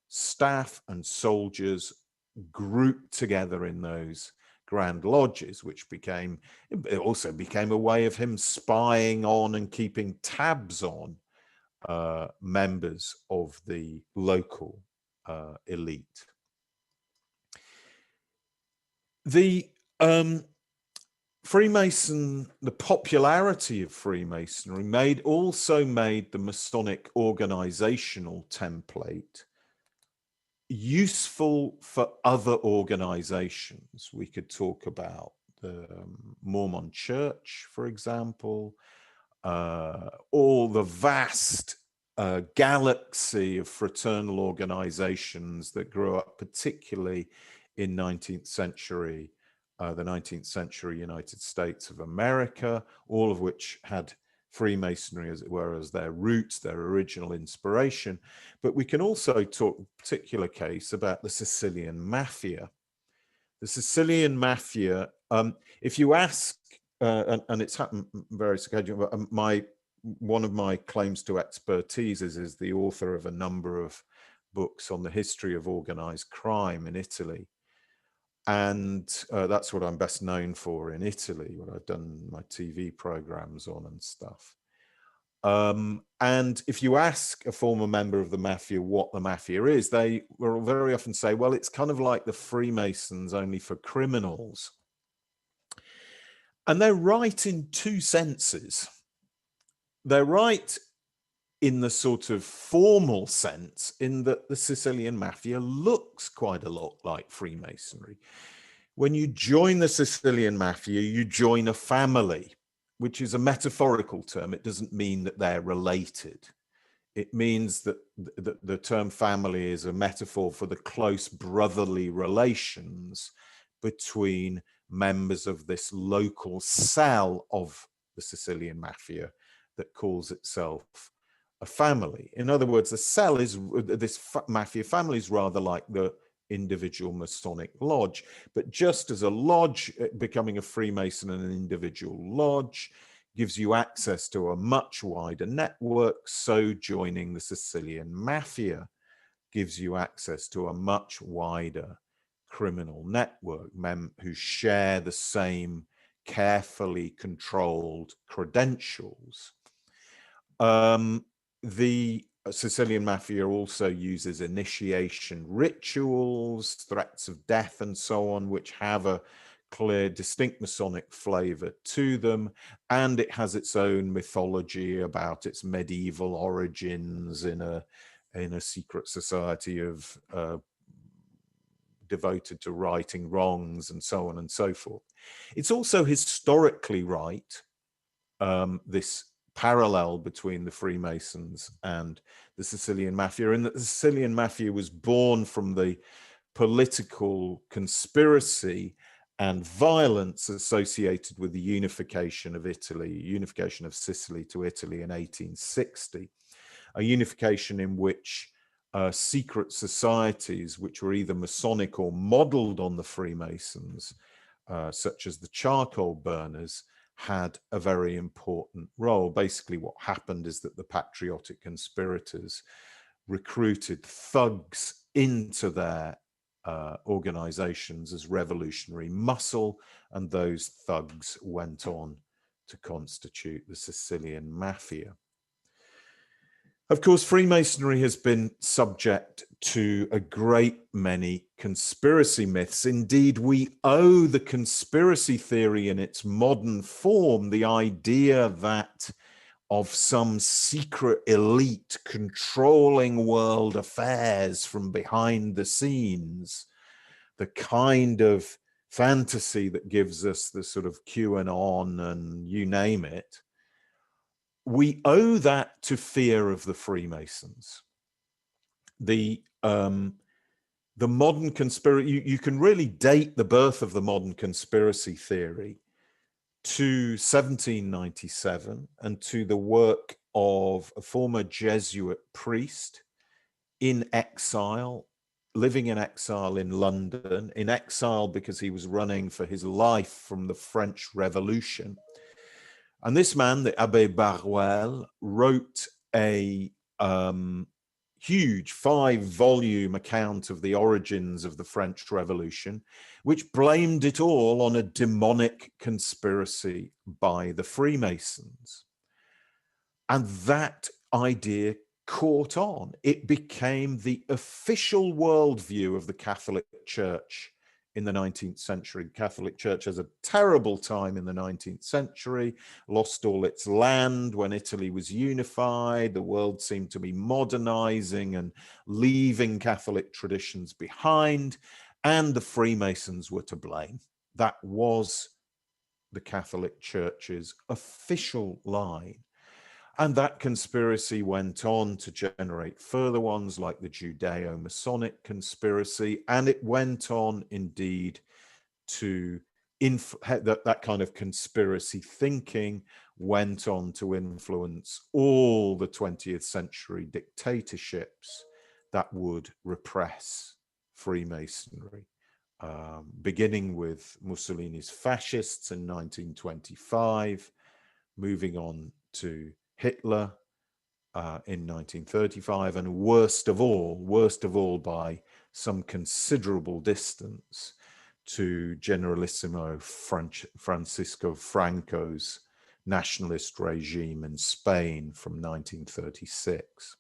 staff and soldiers grouped together in those grand lodges, which it also became a way of him spying on and keeping tabs on members of the local elite. The the popularity of Freemasonry also made the Masonic organizational template useful for other organizations. We could talk about the Mormon Church, for example, all the vast galaxy of fraternal organizations that grew up, particularly in the 19th century United States of America, all of which had Freemasonry, as it were, as their roots, their original inspiration. But we can also talk, in particular case, about the Sicilian Mafia. The Sicilian Mafia, if you ask, and it's happened very occasionally, one of my claims to expertise is the author of a number of books on the history of organized crime in Italy. And that's what I'm best known for in Italy, what I've done my TV programs on and stuff. And if you ask a former member of the mafia what the mafia is, they will very often say, well, it's kind of like the Freemasons, only for criminals. And they're right in two senses. They're right in the sort of formal sense, in that the Sicilian Mafia looks quite a lot like Freemasonry. When you join the Sicilian Mafia, you join a family, which is a metaphorical term. It doesn't mean that they're related. It means that the term family is a metaphor for the close brotherly relations between members of this local cell of the Sicilian Mafia that calls itself a family. In other words, the cell is, this mafia family is rather like the individual Masonic lodge. But just as a lodge, becoming a Freemason and an individual lodge gives you access to a much wider network, so joining the Sicilian Mafia gives you access to a much wider criminal network, men who share the same carefully controlled credentials. The Sicilian Mafia also uses initiation rituals, threats of death, and so on, which have a clear, distinct Masonic flavor to them. And it has its own mythology about its medieval origins in a secret society of devoted to righting wrongs, and so on and so forth. It's also historically right, this parallel between the Freemasons and the Sicilian Mafia, in that the Sicilian Mafia was born from the political conspiracy and violence associated with the unification of Italy, unification of Sicily to Italy in 1860, a unification in which secret societies, which were either Masonic or modeled on the Freemasons, such as the charcoal burners, had a very important role. Basically, what happened is that the patriotic conspirators recruited thugs into their organizations as revolutionary muscle, and those thugs went on to constitute the Sicilian Mafia. Of course, Freemasonry has been subject to a great many conspiracy myths. Indeed, we owe the conspiracy theory in its modern form, the idea that of some secret elite controlling world affairs from behind the scenes, the kind of fantasy that gives us the sort of QAnon and you name it. We owe that to fear of the Freemasons. The modern conspiracy, you can really date the birth of the modern conspiracy theory to 1797 and to the work of a former Jesuit priest in exile, living in exile in London, in exile because he was running for his life from the French Revolution. And this man, the Abbé Barruel, wrote a huge 5-volume account of the origins of the French Revolution, which blamed it all on a demonic conspiracy by the Freemasons. And that idea caught on. It became the official worldview of the Catholic Church in the 19th century. The Catholic Church has a terrible time in the 19th century, lost all its land when Italy was unified. The world seemed to be modernizing and leaving Catholic traditions behind, and the Freemasons were to blame. That was the Catholic Church's official line. And that conspiracy went on to generate further ones like the Judeo-Masonic conspiracy. And it went on indeed to, that kind of conspiracy thinking went on to influence all the 20th century dictatorships that would repress Freemasonry, beginning with Mussolini's fascists in 1925, moving on to Hitler in 1935, and worst of all by some considerable distance, to Generalissimo Francisco Franco's nationalist regime in Spain from 1936.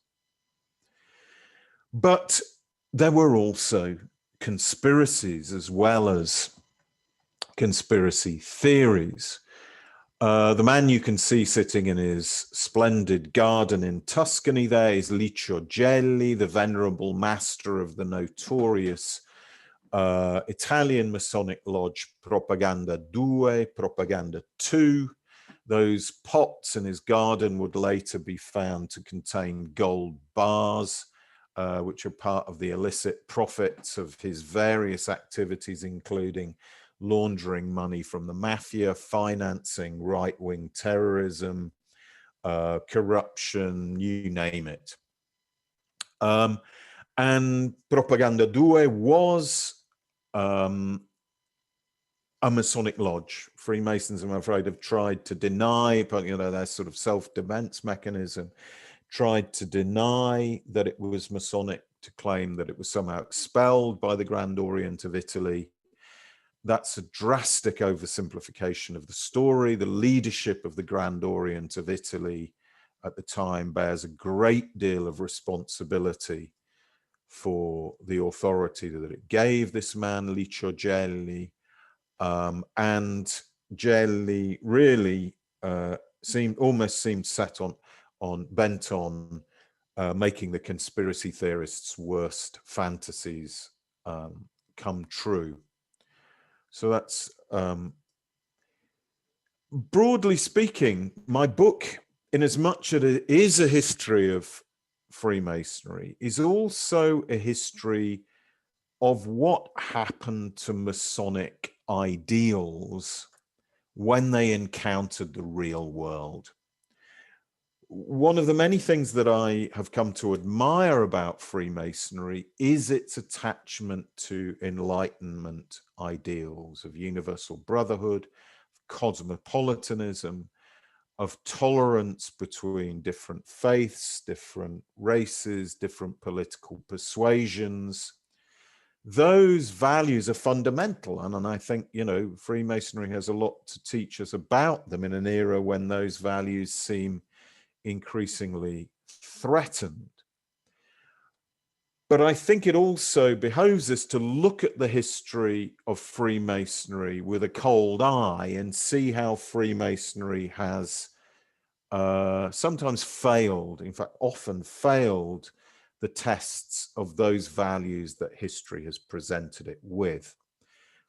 But there were also conspiracies as well as conspiracy theories. The man you can see sitting in his splendid garden in Tuscany there is Licio Gelli, the venerable master of the notorious Italian Masonic Lodge Propaganda 2, Propaganda 2. Those pots in his garden would later be found to contain gold bars, which are part of the illicit profits of his various activities, including laundering money from the mafia, financing right-wing terrorism, corruption, you name it. And Propaganda 2 was a Masonic lodge. Freemasons, I'm afraid, have tried to deny, but their sort of self-defense mechanism, tried to deny that it was Masonic, to claim that it was somehow expelled by the Grand Orient of Italy. That's a drastic oversimplification of the story. The leadership of the Grand Orient of Italy at the time bears a great deal of responsibility for the authority that it gave this man, Licio Gelli. And Gelli really almost seemed set bent on making the conspiracy theorists' worst fantasies come true. So that's, broadly speaking, my book, in as much as it is a history of Freemasonry, is also a history of what happened to Masonic ideals when they encountered the real world. One of the many things that I have come to admire about Freemasonry is its attachment to Enlightenment ideals of universal brotherhood, cosmopolitanism, of tolerance between different faiths, different races, different political persuasions. Those values are fundamental, and I think, Freemasonry has a lot to teach us about them in an era when those values seem increasingly threatened. But I think it also behoves us to look at the history of Freemasonry with a cold eye and see how Freemasonry has sometimes failed, in fact, often failed the tests of those values that history has presented it with.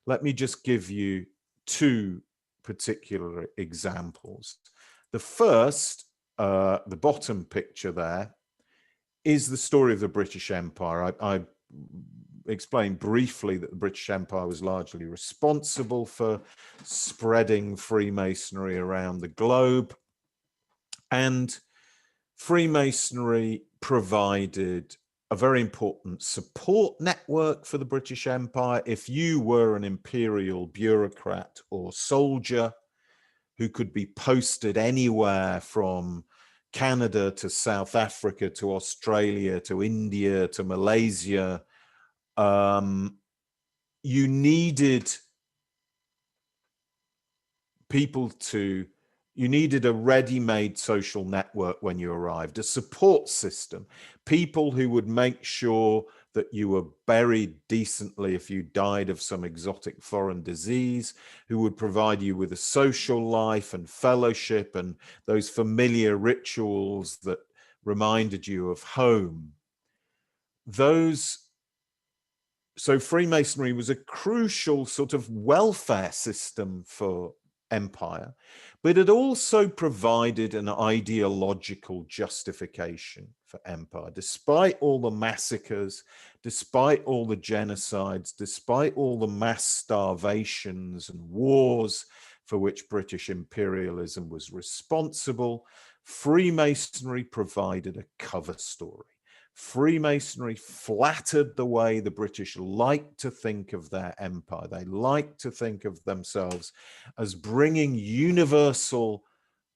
Let me just give you two particular examples. The first, the bottom picture there, is the story of the British Empire. I explained briefly that the British Empire was largely responsible for spreading Freemasonry around the globe. And Freemasonry provided a very important support network for the British Empire. If you were an imperial bureaucrat or soldier who could be posted anywhere from Canada to South Africa to Australia to India to Malaysia, you needed you needed a ready-made social network when you arrived, a support system, people who would make sure that you were buried decently if you died of some exotic foreign disease, who would provide you with a social life and fellowship and those familiar rituals that reminded you of home. So Freemasonry was a crucial sort of welfare system for empire, but it also provided an ideological justification for empire. Despite all the massacres, despite all the genocides, despite all the mass starvations and wars for which British imperialism was responsible, Freemasonry provided a cover story. Freemasonry flattered the way the British liked to think of their empire. They liked to think of themselves as bringing universal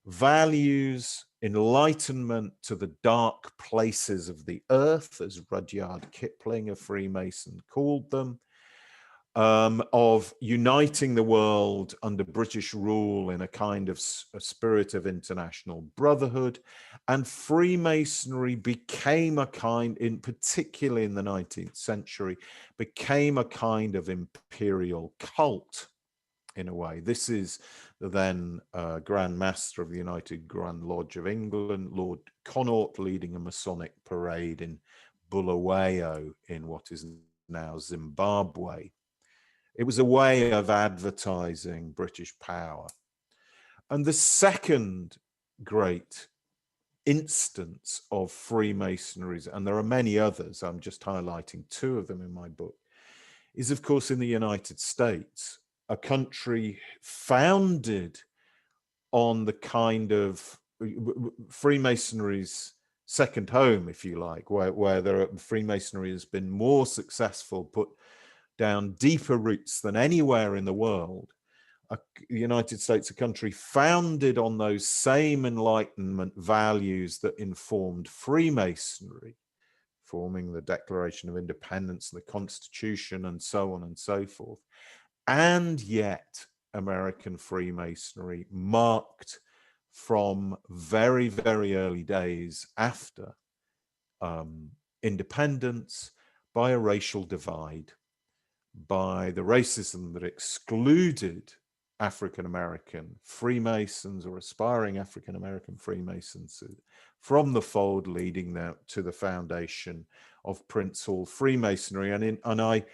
values, enlightenment to the dark places of the earth, as Rudyard Kipling, a Freemason, called them, of uniting the world under British rule in a kind of a spirit of international brotherhood. And Freemasonry became a kind, particularly in the 19th century, became a kind of imperial cult in a way. This is the then Grand Master of the United Grand Lodge of England, Lord Connaught, leading a Masonic parade in Bulawayo in what is now Zimbabwe. It was a way of advertising British power. And the second great instance of Freemasonry, and there are many others, I'm just highlighting two of them in my book, is of course in the United States, a country founded on the kind of Freemasonry's second home, if you like, where Freemasonry has been more successful, put down deeper roots than anywhere in the world. The United States, a country founded on those same Enlightenment values that informed Freemasonry, forming the Declaration of Independence, the Constitution, and so on and so forth. And yet, American Freemasonry marked from very, very early days after independence by a racial divide, by the racism that excluded African-American Freemasons or aspiring African-American Freemasons from the fold, leading them to the foundation of Prince Hall Freemasonry. And I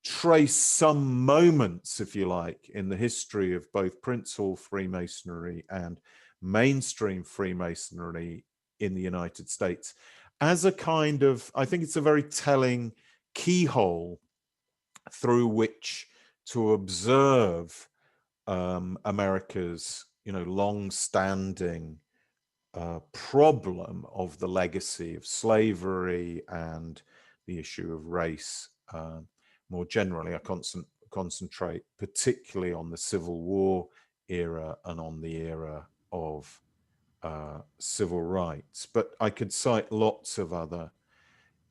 trace some moments, if you like, in the history of both Prince Hall Freemasonry and mainstream Freemasonry in the United States as a kind of, I think it's a very telling keyhole through which to observe America's, long-standing problem of the legacy of slavery and the issue of race. More generally, I concentrate particularly on the Civil War era and on the era of civil rights, but I could cite lots of other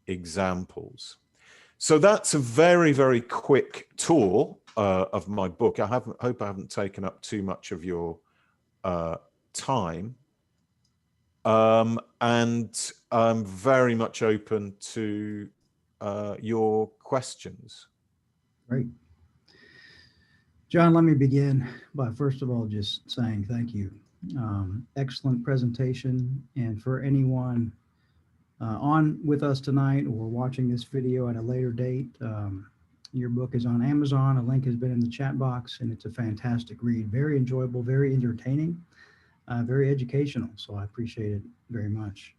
examples. So that's a very, very quick tour of my book. I hope I haven't taken up too much of your time. And I'm very much open to your questions. Great. John, let me begin by first of all just saying thank you. Excellent presentation. And for anyone on with us tonight or watching this video at a later date, your book is on Amazon. A link has been in the chat box, and it's a fantastic read. Very enjoyable, very entertaining, very educational. So I appreciate it very much.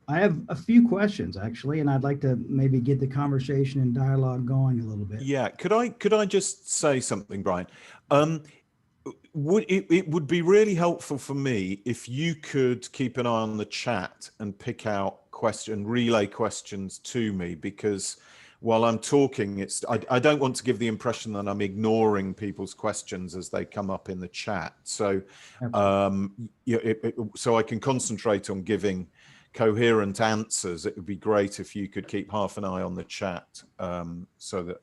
I have a few questions actually, and I'd like to maybe get the conversation and dialogue going a little bit. Yeah, could I just say something, Brian? It would be really helpful for me if you could keep an eye on the chat and pick out relay questions to me, because while I'm talking, I don't want to give the impression that I'm ignoring people's questions as they come up in the chat. So so I can concentrate on giving coherent answers. It would be great if you could keep half an eye on the chat, so that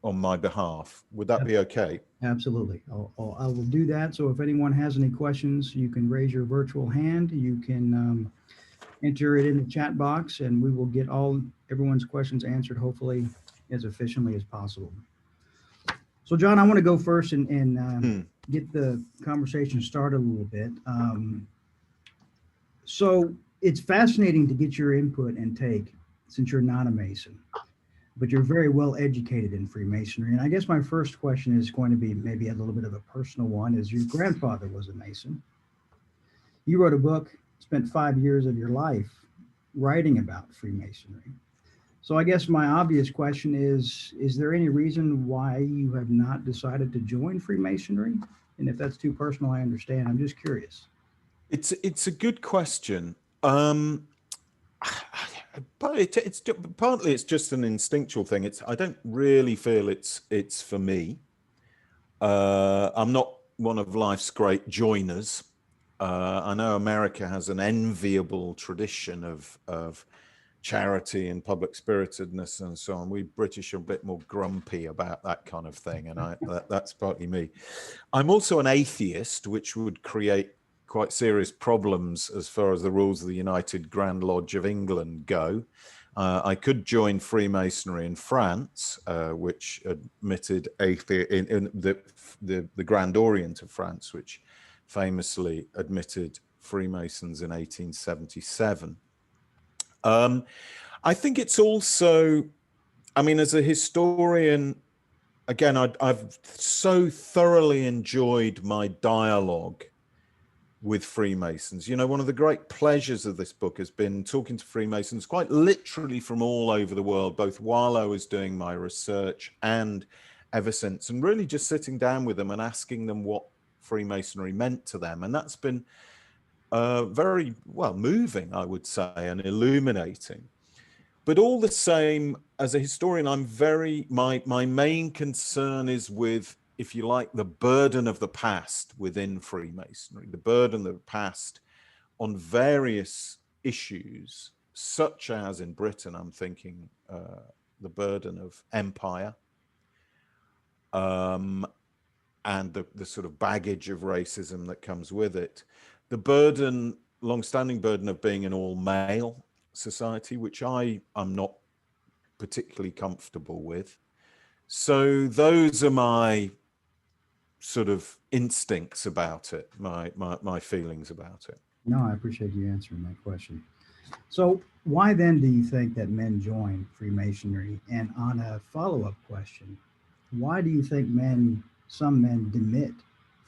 on my behalf. Would that be okay? Absolutely. I will do that. So if anyone has any questions, you can raise your virtual hand. You can enter it in the chat box, and we will get everyone's questions answered, hopefully as efficiently as possible. So John, I want to go first and get the conversation started a little bit. So it's fascinating to get your input and take, since you're not a Mason, but you're very well educated in Freemasonry. And I guess my first question is going to be maybe a little bit of a personal one, is your grandfather was a Mason. You wrote a book, spent 5 years of your life writing about Freemasonry. So I guess my obvious question is there any reason why you have not decided to join Freemasonry? And if that's too personal, I understand. I'm just curious. It's a good question. But it's partly it's just an instinctual thing. I don't really feel it's for me. I'm not one of life's great joiners. I know America has an enviable tradition of charity and public spiritedness and so on. We British are a bit more grumpy about that kind of thing, and that's partly me. I'm also an atheist, which would create quite serious problems as far as the rules of the United Grand Lodge of England go. I could join Freemasonry in France, which admitted in the Grand Orient of France, which famously admitted Freemasons in 1877. I think it's also, I mean, as a historian, again, I've so thoroughly enjoyed my dialogue with Freemasons. You know, one of the great pleasures of this book has been talking to Freemasons quite literally from all over the world, both while I was doing my research and ever since, and really just sitting down with them and asking them what Freemasonry meant to them. And that's been very, well, moving, I would say, and illuminating. But all the same, as a historian, my main concern is with, if you like, the burden of the past within Freemasonry, the burden of the past on various issues, such as in Britain, I'm thinking the burden of empire, and the sort of baggage of racism that comes with it, the burden, long-standing burden of being an all-male society, which I am not particularly comfortable with. So those are my sort of instincts about it, my feelings about it. No, I appreciate you answering that question. So why then do you think that men join Freemasonry? And on a follow-up question, why do you think some men demit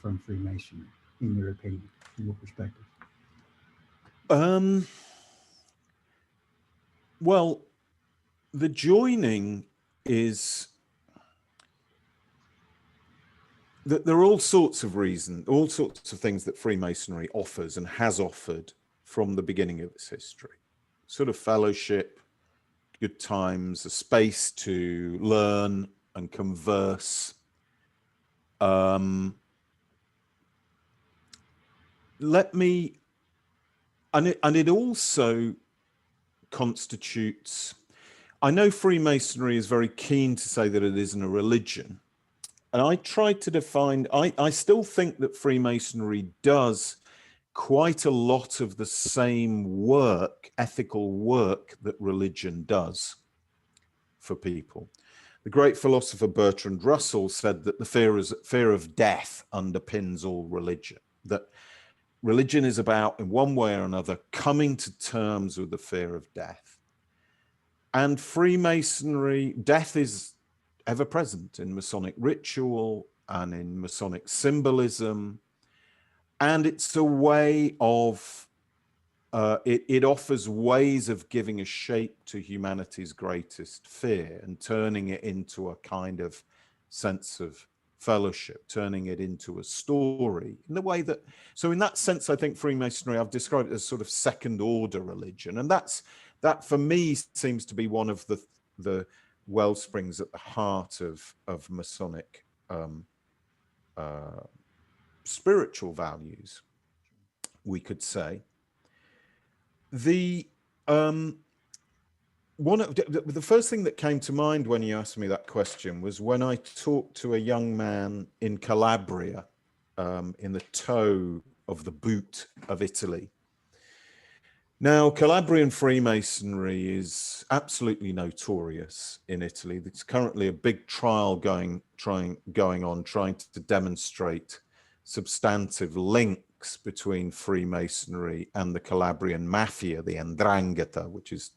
from Freemasonry, in your opinion, in your perspective? Well, the joining is that there are all sorts of reasons, all sorts of things that Freemasonry offers and has offered from the beginning of its history. Sort of fellowship, good times, a space to learn and converse. It also constitutes, I know Freemasonry is very keen to say that it isn't a religion. And I tried to define, I still think that Freemasonry does quite a lot of the same work, ethical work, that religion does for people. The great philosopher Bertrand Russell said that the fear of death underpins all religion, that religion is about, in one way or another, coming to terms with the fear of death. And Freemasonry, death is ever present in Masonic ritual and in Masonic symbolism. And it's a way of, it offers ways of giving a shape to humanity's greatest fear and turning it into a kind of sense of fellowship, turning it into a story in the way that, so in that sense, I think Freemasonry, I've described it as sort of second order religion. And that for me seems to be one of the well springs at the heart of Masonic spiritual values, we could say. The first thing that came to mind when you asked me that question was when I talked to a young man in Calabria, in the toe of the boot of Italy. Now, Calabrian Freemasonry is absolutely notorious in Italy. There's currently a big trial going on, trying to demonstrate substantive links between Freemasonry and the Calabrian mafia, the 'Ndrangheta, which is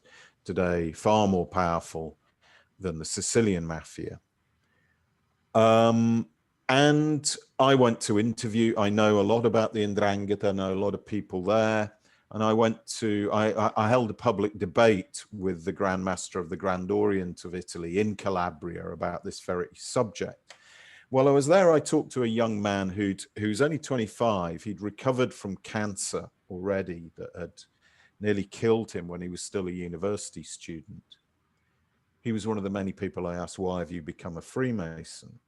today far more powerful than the Sicilian mafia. And I went to interview. I know a lot about the 'Ndrangheta, I know a lot of people there. And I held a public debate with the Grand Master of the Grand Orient of Italy in Calabria about this very subject. While I was there, I talked to a young man who's only 25. He'd recovered from cancer already that had nearly killed him when he was still a university student. He was one of the many people I asked, why have you become a Freemason?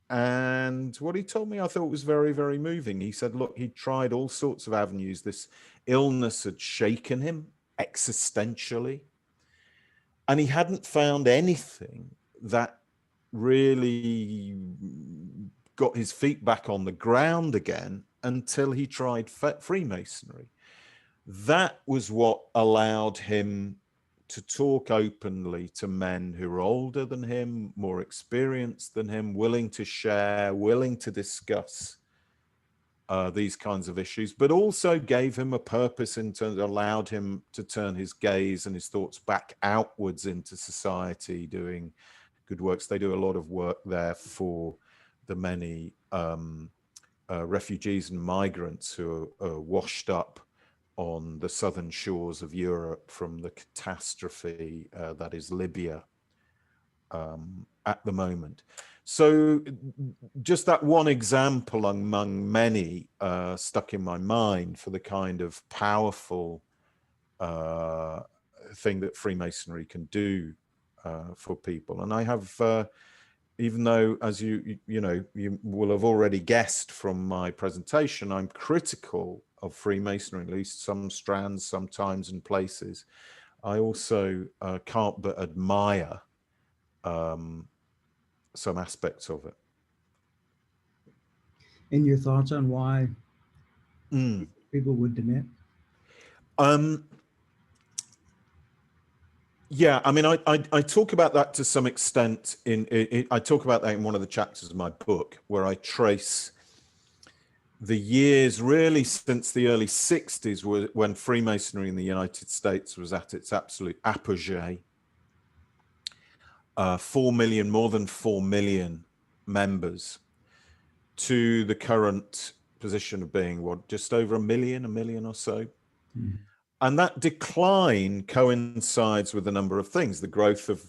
And what he told me, I thought was very, very moving. He said, look, he'd tried all sorts of avenues. This illness had shaken him existentially, and he hadn't found anything that really got his feet back on the ground again until he tried Freemasonry. That was what allowed him to talk openly to men who are older than him, more experienced than him, willing to share, willing to discuss these kinds of issues, but also gave him a purpose in terms, allowed him to turn his gaze and his thoughts back outwards into society, doing good works. They do a lot of work there for the many refugees and migrants who are washed up on the southern shores of Europe from the catastrophe that is Libya at the moment. So just that one example among many stuck in my mind for the kind of powerful thing that Freemasonry can do for people. And I have, even though, as you will have already guessed from my presentation, I'm critical of Freemasonry, at least some strands, sometimes in places, I also can't but admire some aspects of it. And your thoughts on why people would demit? Yeah, I mean, I talk about that to some extent I talk about that in one of the chapters of my book, where I trace the years really since the early 60s, when Freemasonry in the United States was at its absolute apogee. 4 million, more than 4 million members, to the current position of being, what, just over a million or so. And that decline coincides with a number of things: the growth of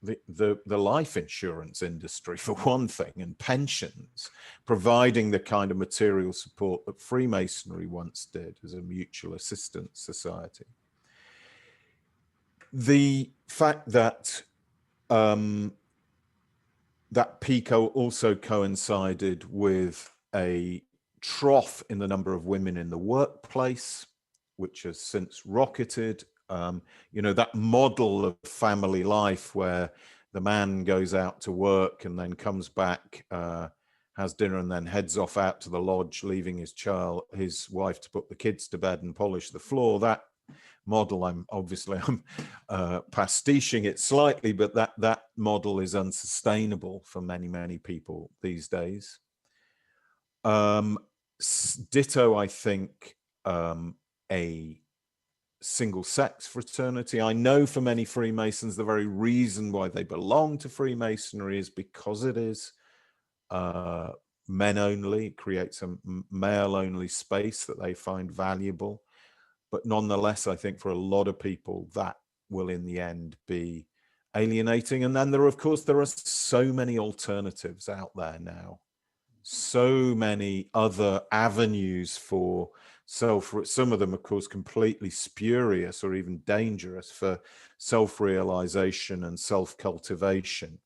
the life insurance industry, for one thing, and pensions, providing the kind of material support that Freemasonry once did as a mutual assistance society. The fact that that peak also coincided with a trough in the number of women in the workplace, which has since rocketed. That model of family life where the man goes out to work and then comes back has dinner, and then heads off out to the lodge, leaving his wife to put the kids to bed and polish the floor. That model, I'm pastiching it slightly, but that model is unsustainable for many people these days. Ditto, I think, a single-sex fraternity. I know for many Freemasons, the very reason why they belong to Freemasonry is because it is men only. It creates a male-only space that they find valuable. But nonetheless, I think for a lot of people, that will in the end be alienating. And then there are so many alternatives out there now. So many other avenues for some of them, of course, completely spurious or even dangerous for self-realization and self-cultivation.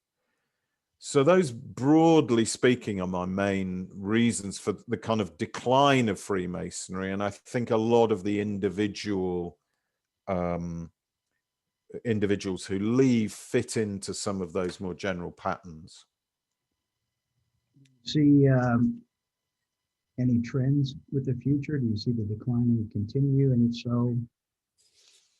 So those, broadly speaking, are my main reasons for the kind of decline of Freemasonry. And I think a lot of the individuals who leave fit into some of those more general patterns. See any trends with the future? Do you see the declining continue? And if so,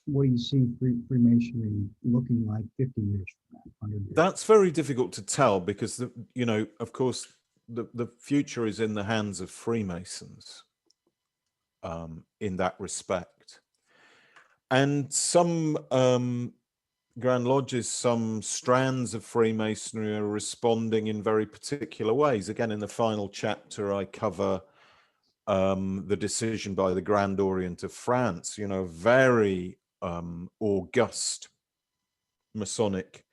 what do you see Freemasonry looking like 50 years from now, 100 years? That's very difficult to tell because, of course, the future is in the hands of Freemasons in that respect. And some Grand Lodges, some strands of Freemasonry are responding in very particular ways. Again, in the final chapter, I cover the decision by the Grand Orient of France, very august Masonic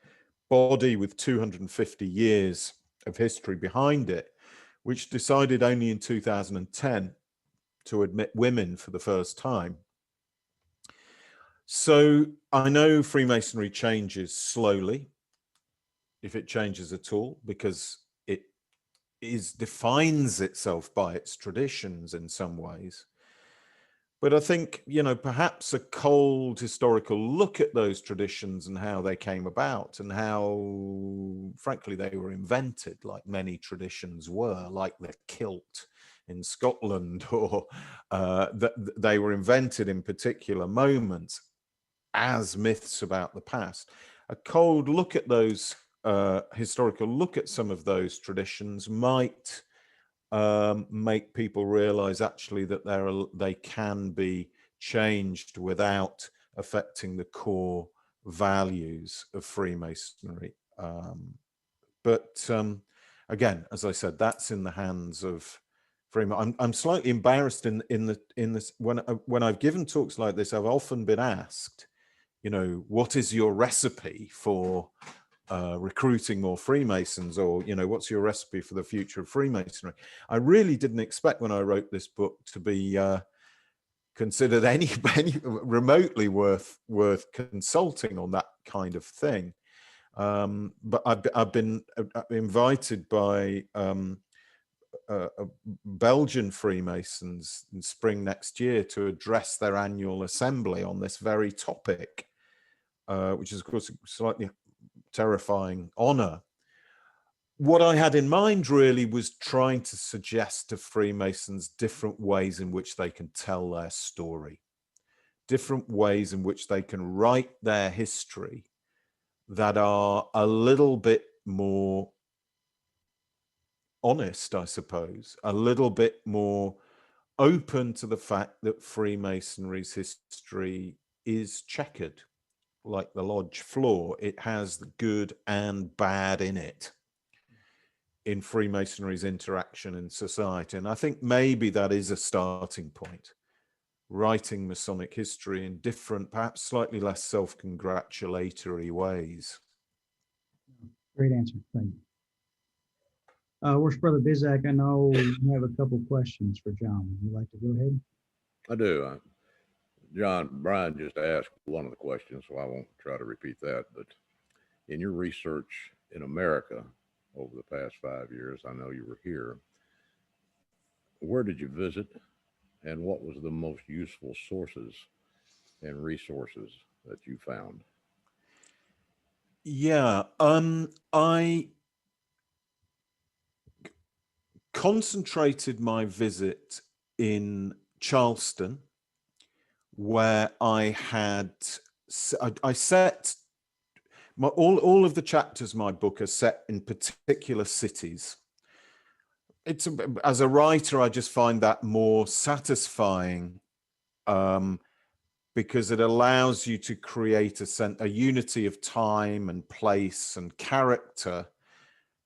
body with 250 years of history behind it, which decided only in 2010 to admit women for the first time. So I know Freemasonry changes slowly, if it changes at all, because it defines itself by its traditions in some ways. But I think, perhaps a cold historical look at those traditions and how they came about and how, frankly, they were invented, like many traditions were, like the kilt in Scotland, or they were invented in particular moments as myths about the past. A cold look at those, historical look at some of those traditions might make people realize actually that they can be changed without affecting the core values of Freemasonry. But again, as I said, that's in the hands of Freemasonry. I'm slightly embarrassed in this when I've given talks like this. I've often been asked, what is your recipe for recruiting more Freemasons, or what's your recipe for the future of Freemasonry? I really didn't expect when I wrote this book to be considered any remotely worth consulting on that kind of thing. But I've been invited by Belgian Freemasons in spring next year to address their annual assembly on this very topic, which is of course a slightly terrifying honor. What I had in mind really was trying to suggest to Freemasons different ways in which they can tell their story, different ways in which they can write their history that are a little bit more honest, I suppose, a little bit more open to the fact that Freemasonry's history is checkered. Like the lodge floor, it has the good and bad in it, in Freemasonry's interaction in society. And I think maybe that is a starting point, writing Masonic history in different, perhaps slightly less self-congratulatory ways. Great answer. Thank you. Where's Brother Bizak? I know you have a couple questions for John. Would you like to go ahead? I do. Brian just asked one of the questions, so I won't try to repeat that. But in your research in America over the past 5 years, I know you were here. Where did you visit, and what was the most useful sources and resources that you found? Yeah, concentrated my visit in Charleston, where I set all of the chapters of my book are set in particular cities. As a writer, I just find that more satisfying, because it allows you to create a unity of time and place and character,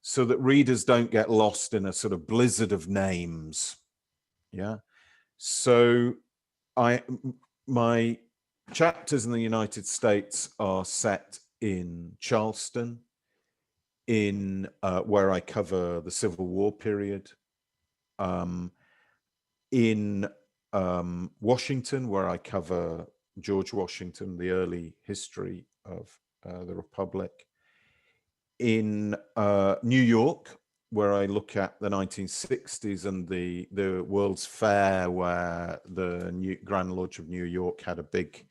so that readers don't get lost in a sort of blizzard of names. Yeah. So my chapters in the United States are set in Charleston, in where I cover the Civil War period, in Washington, where I cover George Washington, the early history of the Republic, in New York, where I look at the 1960s and the World's Fair, where the Grand Lodge of New York had a big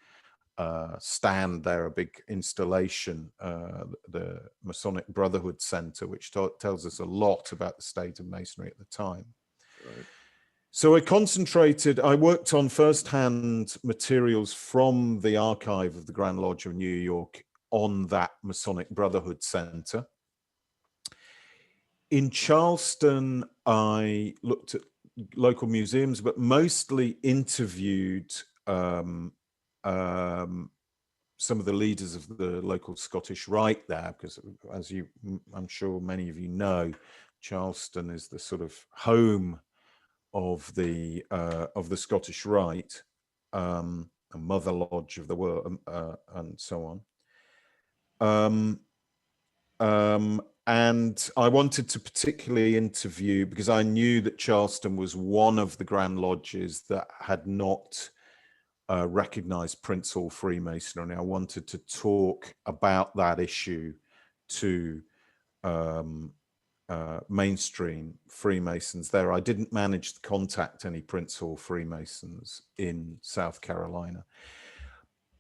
stand there, a big installation, the Masonic Brotherhood Center, which tells us a lot about the state of Masonry at the time. Right. So I worked on first-hand materials from the archive of the Grand Lodge of New York on that Masonic Brotherhood Center. In Charleston, I looked at local museums, but mostly interviewed some of the leaders of the local Scottish Rite there, because as I'm sure many of you know, Charleston is the sort of home of the Scottish Rite, a mother lodge of the world, and so on. And I wanted to particularly interview, because I knew that Charleston was one of the Grand Lodges that had not recognized Prince Hall Freemasonry. I wanted to talk about that issue to mainstream Freemasons there. I didn't manage to contact any Prince Hall Freemasons in South Carolina.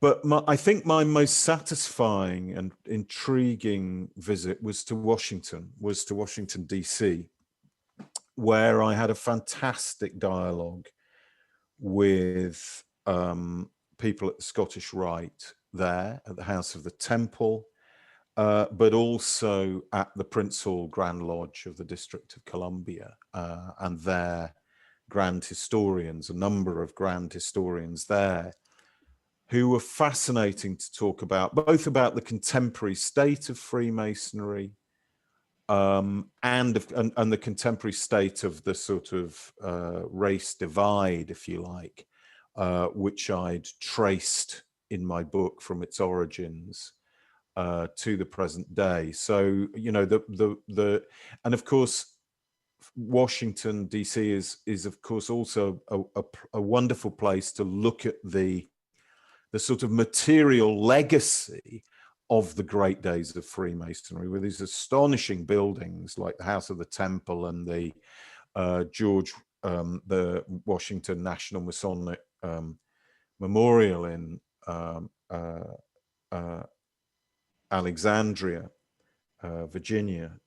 But I think my most satisfying and intriguing visit was to Washington, D.C., where I had a fantastic dialogue with people at the Scottish Rite there, at the House of the Temple, but also at the Prince Hall Grand Lodge of the District of Columbia, and their grand historians, a number of grand historians there, who were fascinating to talk about, both about the contemporary state of Freemasonry and the contemporary state of the sort of race divide, if you like, which I'd traced in my book from its origins to the present day. So, you know, and of course, Washington, D.C. is of course also a wonderful place to look at the sort of material legacy of the great days of Freemasonry, with these astonishing buildings like the House of the Temple and the the Washington National Masonic Memorial in Alexandria, Virginia,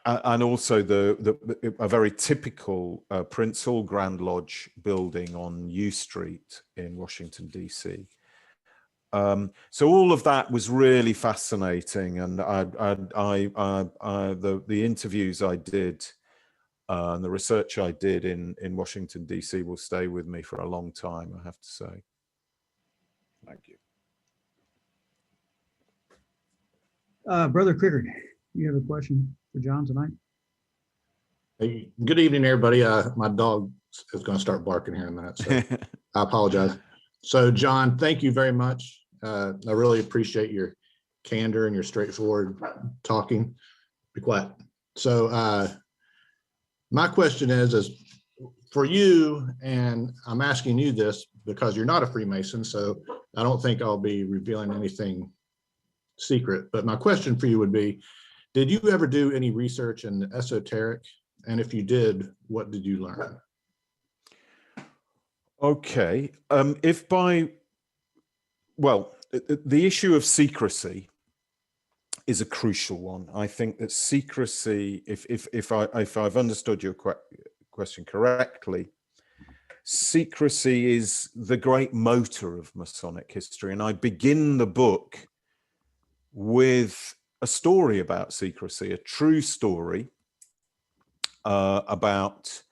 and also a very typical Prince Hall Grand Lodge building on U Street in Washington, D.C. So all of that was really fascinating, and the interviews I did and the research I did in Washington, D.C. will stay with me for a long time, I have to say. Thank you. Brother Crickard, you have a question for John tonight? Hey, good evening, everybody. My dog is going to start barking here in a minute, so I apologize. So, John, thank you very much. I really appreciate your candor and your straightforward talking. Be quiet. So, my question is for you, and I'm asking you this because you're not a Freemason, so I don't think I'll be revealing anything secret. But my question for you would be, did you ever do any research in esoteric? And if you did, what did you learn? Okay. Well, the issue of secrecy is a crucial one. I think that secrecy, if I've understood your question correctly, secrecy is the great motor of Masonic history. And I begin the book with a story about secrecy, a true story about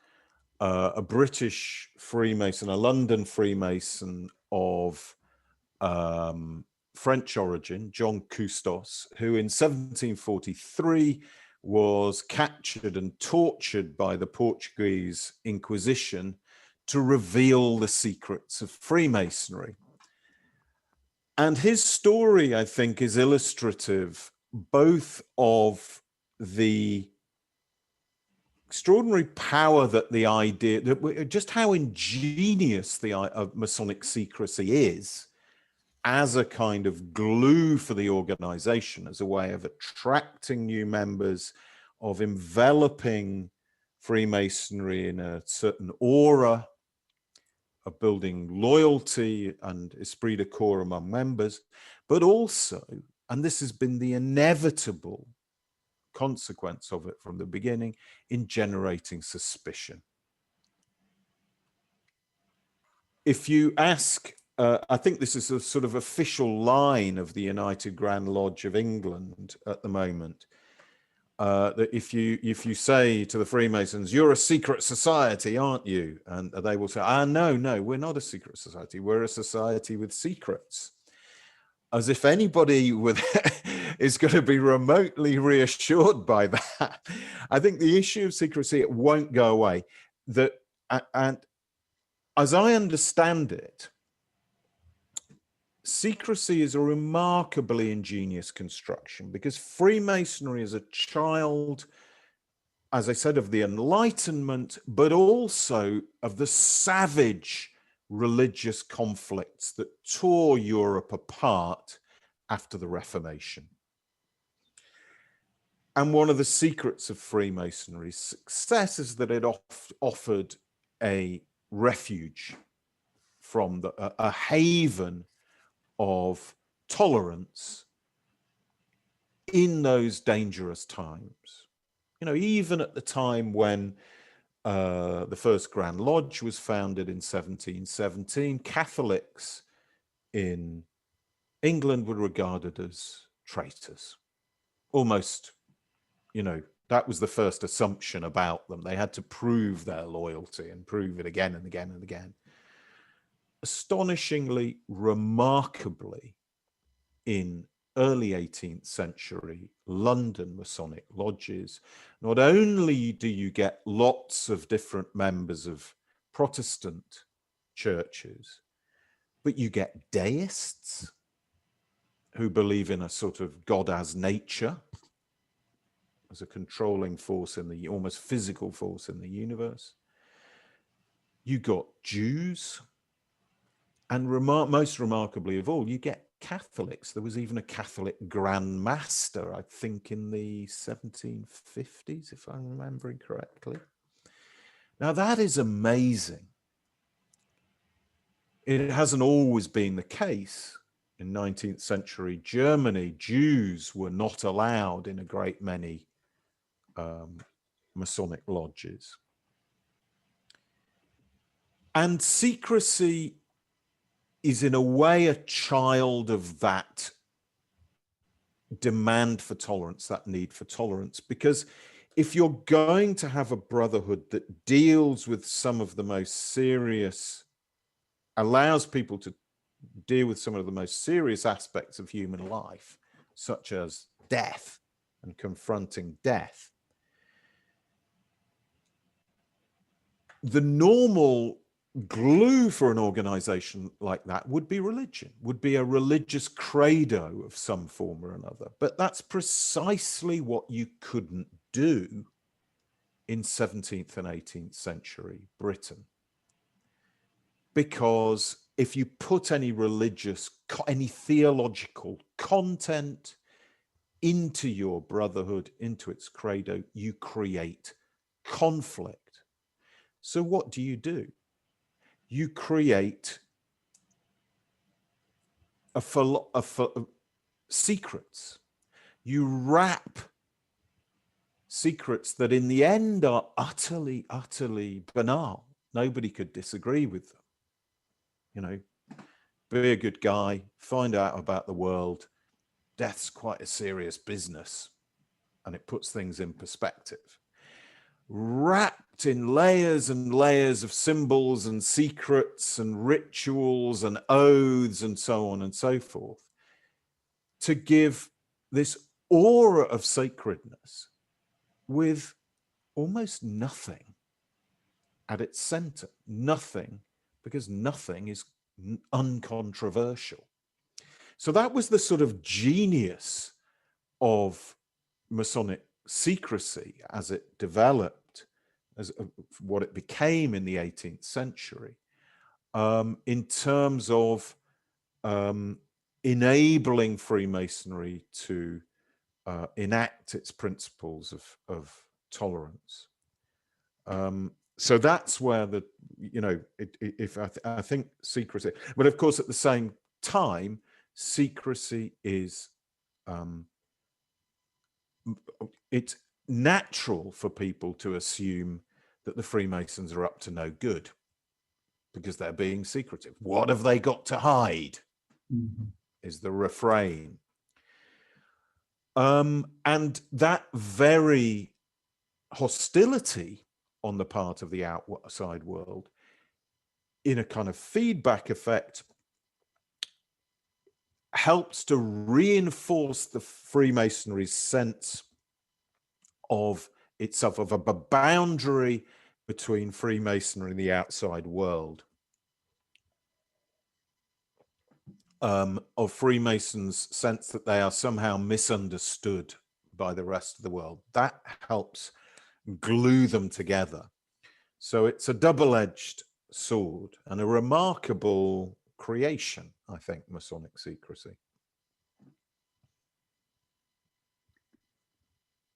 a British Freemason, a London Freemason of French origin, John Custos, who in 1743 was captured and tortured by the Portuguese Inquisition to reveal the secrets of Freemasonry. And his story, I think, is illustrative both of the extraordinary power that the idea, just how ingenious the Masonic secrecy is as a kind of glue for the organization, as a way of attracting new members, of enveloping Freemasonry in a certain aura, of building loyalty and esprit de corps among members, but also, and this has been the inevitable consequence of it from the beginning, in generating suspicion. If you ask, I think this is a sort of official line of the United Grand Lodge of England at the moment, that if you say to the Freemasons, "You're a secret society, aren't you?" And they will say, no, we're not a secret society. We're a society with secrets. As if anybody is going to be remotely reassured by that. I think the issue of secrecy, it won't go away. And as I understand it, secrecy is a remarkably ingenious construction, because Freemasonry is a child, as I said, of the Enlightenment, but also of the savage religious conflicts that tore Europe apart after the Reformation. And one of the secrets of Freemasonry's success is that it offered a refuge from a haven of tolerance in those dangerous times. You know, even at the time when the first Grand Lodge was founded in 1717, Catholics in England were regarded as traitors. Almost, you know, that was the first assumption about them. They had to prove their loyalty and prove it again and again and again. Astonishingly, remarkably, in early 18th century London Masonic lodges, not only do you get lots of different members of Protestant churches, but you get deists who believe in a sort of God as nature, as a controlling force in the, almost physical force in the universe. You got Jews, and most remarkably of all, you get Catholics. There was even a Catholic Grand Master, I think, in the 1750s, if I'm remembering correctly. Now, that is amazing. It hasn't always been the case. In 19th century Germany, Jews were not allowed in a great many Masonic lodges. And secrecy is in a way a child of that demand for tolerance, that need for tolerance. Because if you're going to have a brotherhood that deals with some of the most serious, allows people to deal with some of the most serious aspects of human life, such as death and confronting death, the normal glue for an organization like that would be religion, would be a religious credo of some form or another. But that's precisely what you couldn't do in 17th and 18th century Britain. Because if you put any religious, any theological content into your brotherhood, into its credo, you create conflict. So what do? You create secrets. you wrap secrets that in the end are utterly, utterly banal. Nobody could disagree with them. You know, be a good guy, find out about the world. Death's quite a serious business, and it puts things in perspective. Wrapped in layers and layers of symbols and secrets and rituals and oaths and so on and so forth, to give this aura of sacredness with almost nothing at its center. Nothing, because nothing is uncontroversial. So that was the sort of genius of Masonic secrecy as it developed, as what it became in the 18th century, in terms of enabling Freemasonry to enact its principles of tolerance. So that's where the, you know, I think secrecy, but of course at the same time, secrecy is, it's natural for people to assume that the Freemasons are up to no good because they're being secretive. What have they got to hide? Mm-hmm. Is the refrain. And that very hostility on the part of the outside world, in a kind of feedback effect, helps to reinforce the Freemasonry's sense of itself, of a boundary between Freemasonry and the outside world, of Freemasons' sense that they are somehow misunderstood by the rest of the world. That helps glue them together. So it's a double-edged sword and a remarkable creation, I think, Masonic secrecy.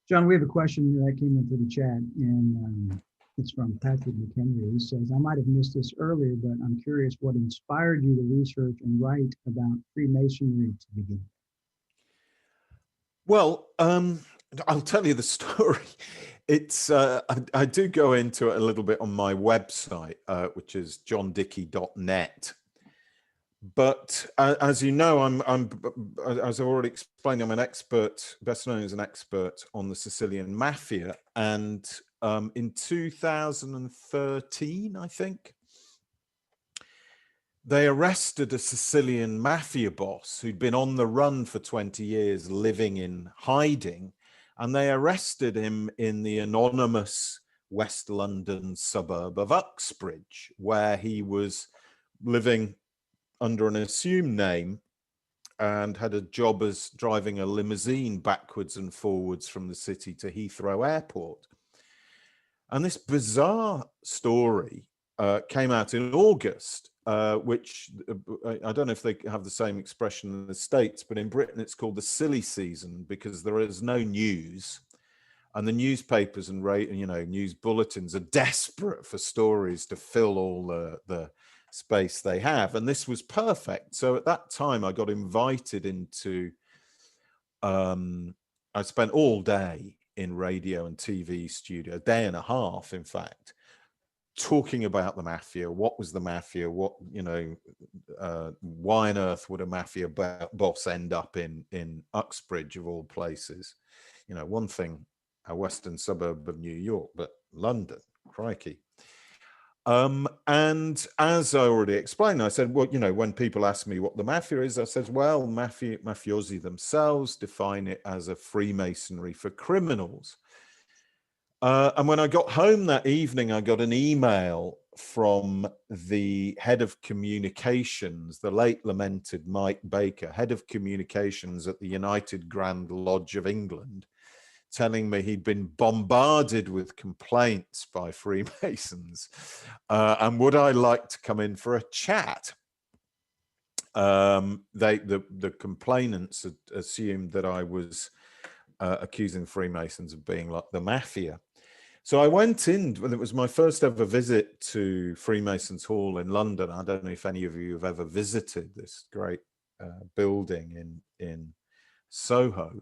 John, we have a question that came into the chat, and it's from Patrick McHenry. He says, I might have missed this earlier, but I'm curious what inspired you to research and write about Freemasonry to begin. Well, I'll tell you the story. It's I do go into it a little bit on my website, which is johndickey.net. But as you know, as I've already explained, I'm an expert, best known as an expert on the Sicilian Mafia. And in 2013, I think, they arrested a Sicilian mafia boss who'd been on the run for 20 years, living in hiding. And they arrested him in the anonymous West London suburb of Uxbridge, where he was living under an assumed name and had a job as driving a limousine backwards and forwards from the city to Heathrow Airport. And this bizarre story came out in August, which I don't know if they have the same expression in the States, but in Britain it's called the silly season, because there is no news, and the newspapers and news bulletins are desperate for stories to fill all the space they have, and this was perfect. So at that time I got invited into, I spent all day in radio and TV studio, a day and a half in fact, talking about the mafia. What was the mafia? What, why on earth would a mafia boss end up in Uxbridge of all places? One thing, a western suburb of New York, but London, crikey. And as I already explained, I said, well, when people ask me what the mafia is, I said, well, mafiosi themselves define it as a Freemasonry for criminals. And when I got home that evening, I got an email from the head of communications, the late lamented Mike Baker, head of communications at the United Grand Lodge of England, telling me he'd been bombarded with complaints by Freemasons, and would I like to come in for a chat? The complainants had assumed that I was accusing Freemasons of being like the mafia. So I went in, and it was my first ever visit to Freemasons Hall in London. I don't know if any of you have ever visited this great building in Soho.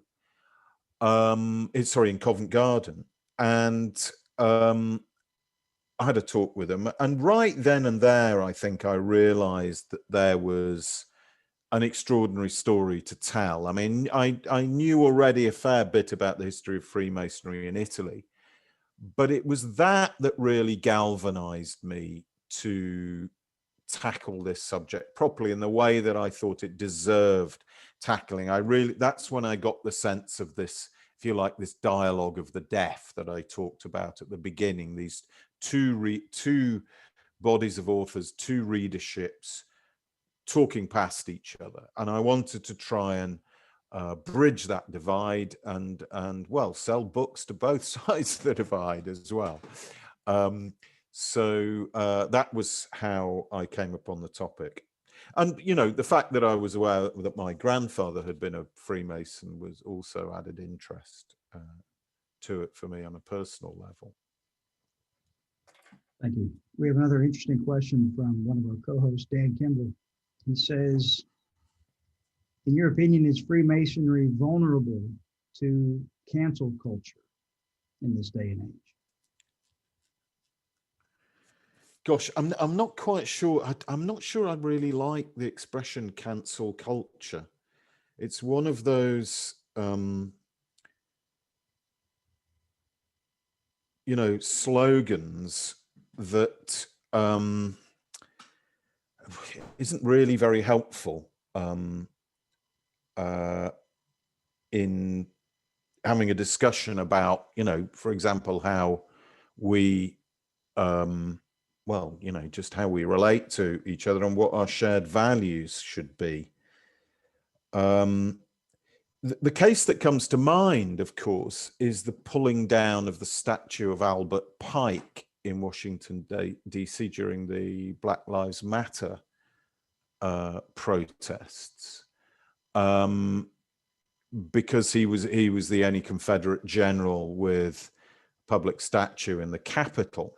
in Covent Garden, and I had a talk with him, and right then and there, I think I realized that there was an extraordinary story to tell. I mean, I knew already a fair bit about the history of Freemasonry in Italy, but it was that really galvanized me to tackle this subject properly in the way that I thought it deserved tackling. That's when I got the sense of this, if you like, this dialogue of the deaf that I talked about at the beginning, these two bodies of authors, two readerships talking past each other. And I wanted to try and bridge that divide and well, sell books to both sides of the divide as well. So that was how I came upon the topic. And, you know, the fact that I was aware that my grandfather had been a Freemason was also added interest to it for me on a personal level. Thank you. We have another interesting question from one of our co-hosts, Dan Kimball. He says, in your opinion, is Freemasonry vulnerable to cancel culture in this day and age? Gosh, I'm not quite sure. I'm not sure I really like the expression cancel culture. It's one of those, you know, slogans that isn't really very helpful in having a discussion about, you know, for example, how we well, you know, just how we relate to each other and what our shared values should be. The case that comes to mind, of course, is the pulling down of the statue of Albert Pike in Washington, D.C. during the Black Lives Matter protests, because he was the only Confederate general with public statue in the Capitol.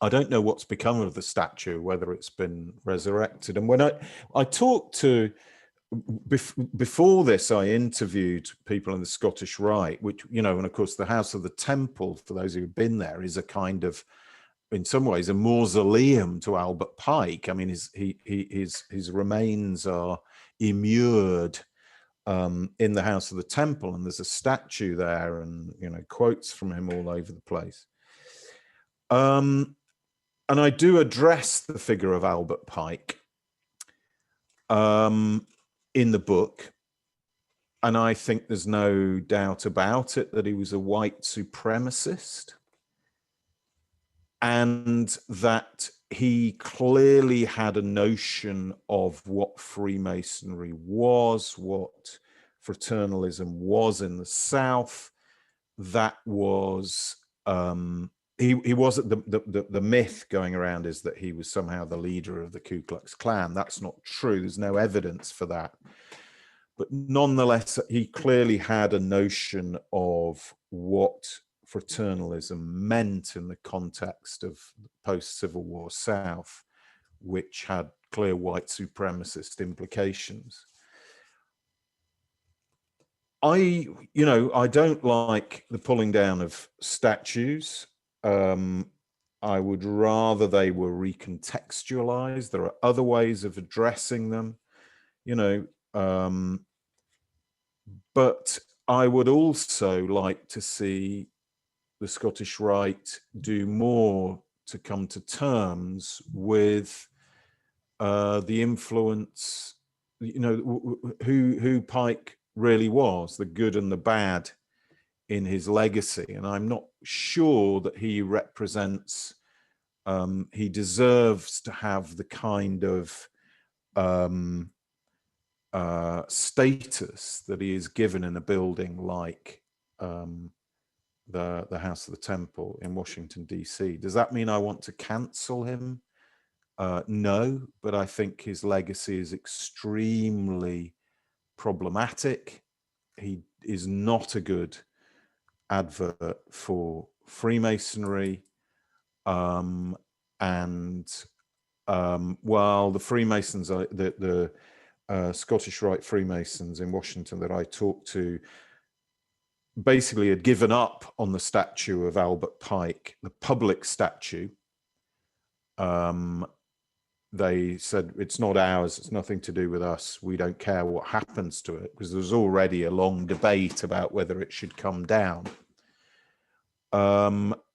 I don't know what's become of the statue, whether it's been resurrected. And when I talked to, before this, I interviewed people in the Scottish Rite, which, you know, and of course the House of the Temple, for those who've been there, is a kind of, in some ways, a mausoleum to Albert Pike. I mean, his remains are immured in the House of the Temple, and there's a statue there, and, you know, quotes from him all over the place. And I do address the figure of Albert Pike in the book. And I think there's no doubt about it that he was a white supremacist, and that he clearly had a notion of what Freemasonry was, what fraternalism was in the South. That was he wasn't the myth going around is that he was somehow the leader of the Ku Klux Klan. That's not true. There's no evidence for that. But nonetheless, he clearly had a notion of what fraternalism meant in the context of the post-Civil War South, which had clear white supremacist implications. I don't like the pulling down of statues. I would rather they were recontextualized. There are other ways of addressing them, you know, but I would also like to see the Scottish Rite do more to come to terms with the influence, you know, who Pike really was, the good and the bad in his legacy. And I'm not sure that he represents, he deserves to have the kind of status that he is given in a building like the House of the Temple in Washington, D.C. Does that mean I want to cancel him? No, but I think his legacy is extremely problematic. He is not a good advert for Freemasonry. And while the Freemasons, the Scottish Rite Freemasons in Washington that I talked to, basically had given up on the statue of Albert Pike, the public statue. They said, it's not ours, it's nothing to do with us, we don't care what happens to it, because there was already a long debate about whether it should come down.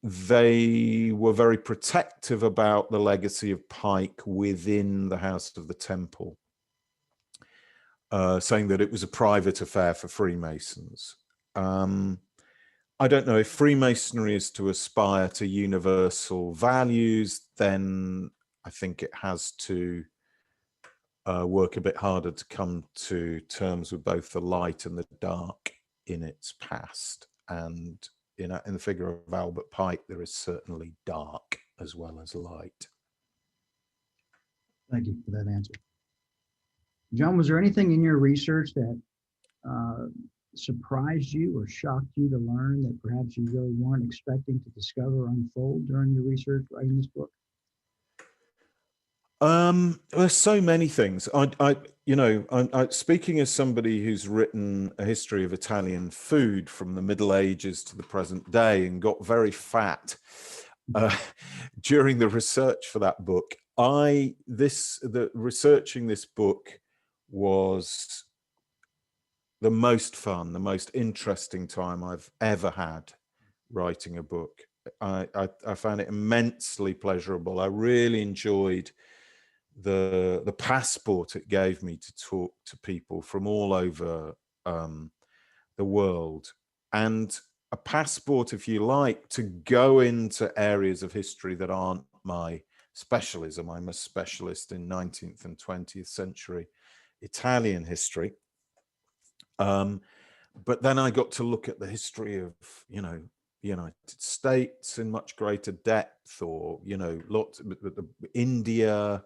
They were very protective about the legacy of Pike within the House of the Temple, saying that it was a private affair for Freemasons. I don't know, if Freemasonry is to aspire to universal values, then I think it has to work a bit harder to come to terms with both the light and the dark in its past. And in the figure of Albert Pike, there is certainly dark as well as light. Thank you for that answer. John, was there anything in your research that surprised you or shocked you to learn that perhaps you really weren't expecting to discover or unfold during your research writing this book? There's so many things. Speaking as somebody who's written a history of Italian food from the Middle Ages to the present day and got very fat during the research for that book, researching this book was the most fun, the most interesting time I've ever had writing a book. I found it immensely pleasurable. I really enjoyed the passport it gave me to talk to people from all over the world, and a passport, if you like, to go into areas of history that aren't my specialism. I'm a specialist in 19th and 20th century Italian history. But then I got to look at the history of, the United States in much greater depth, or, lots of India,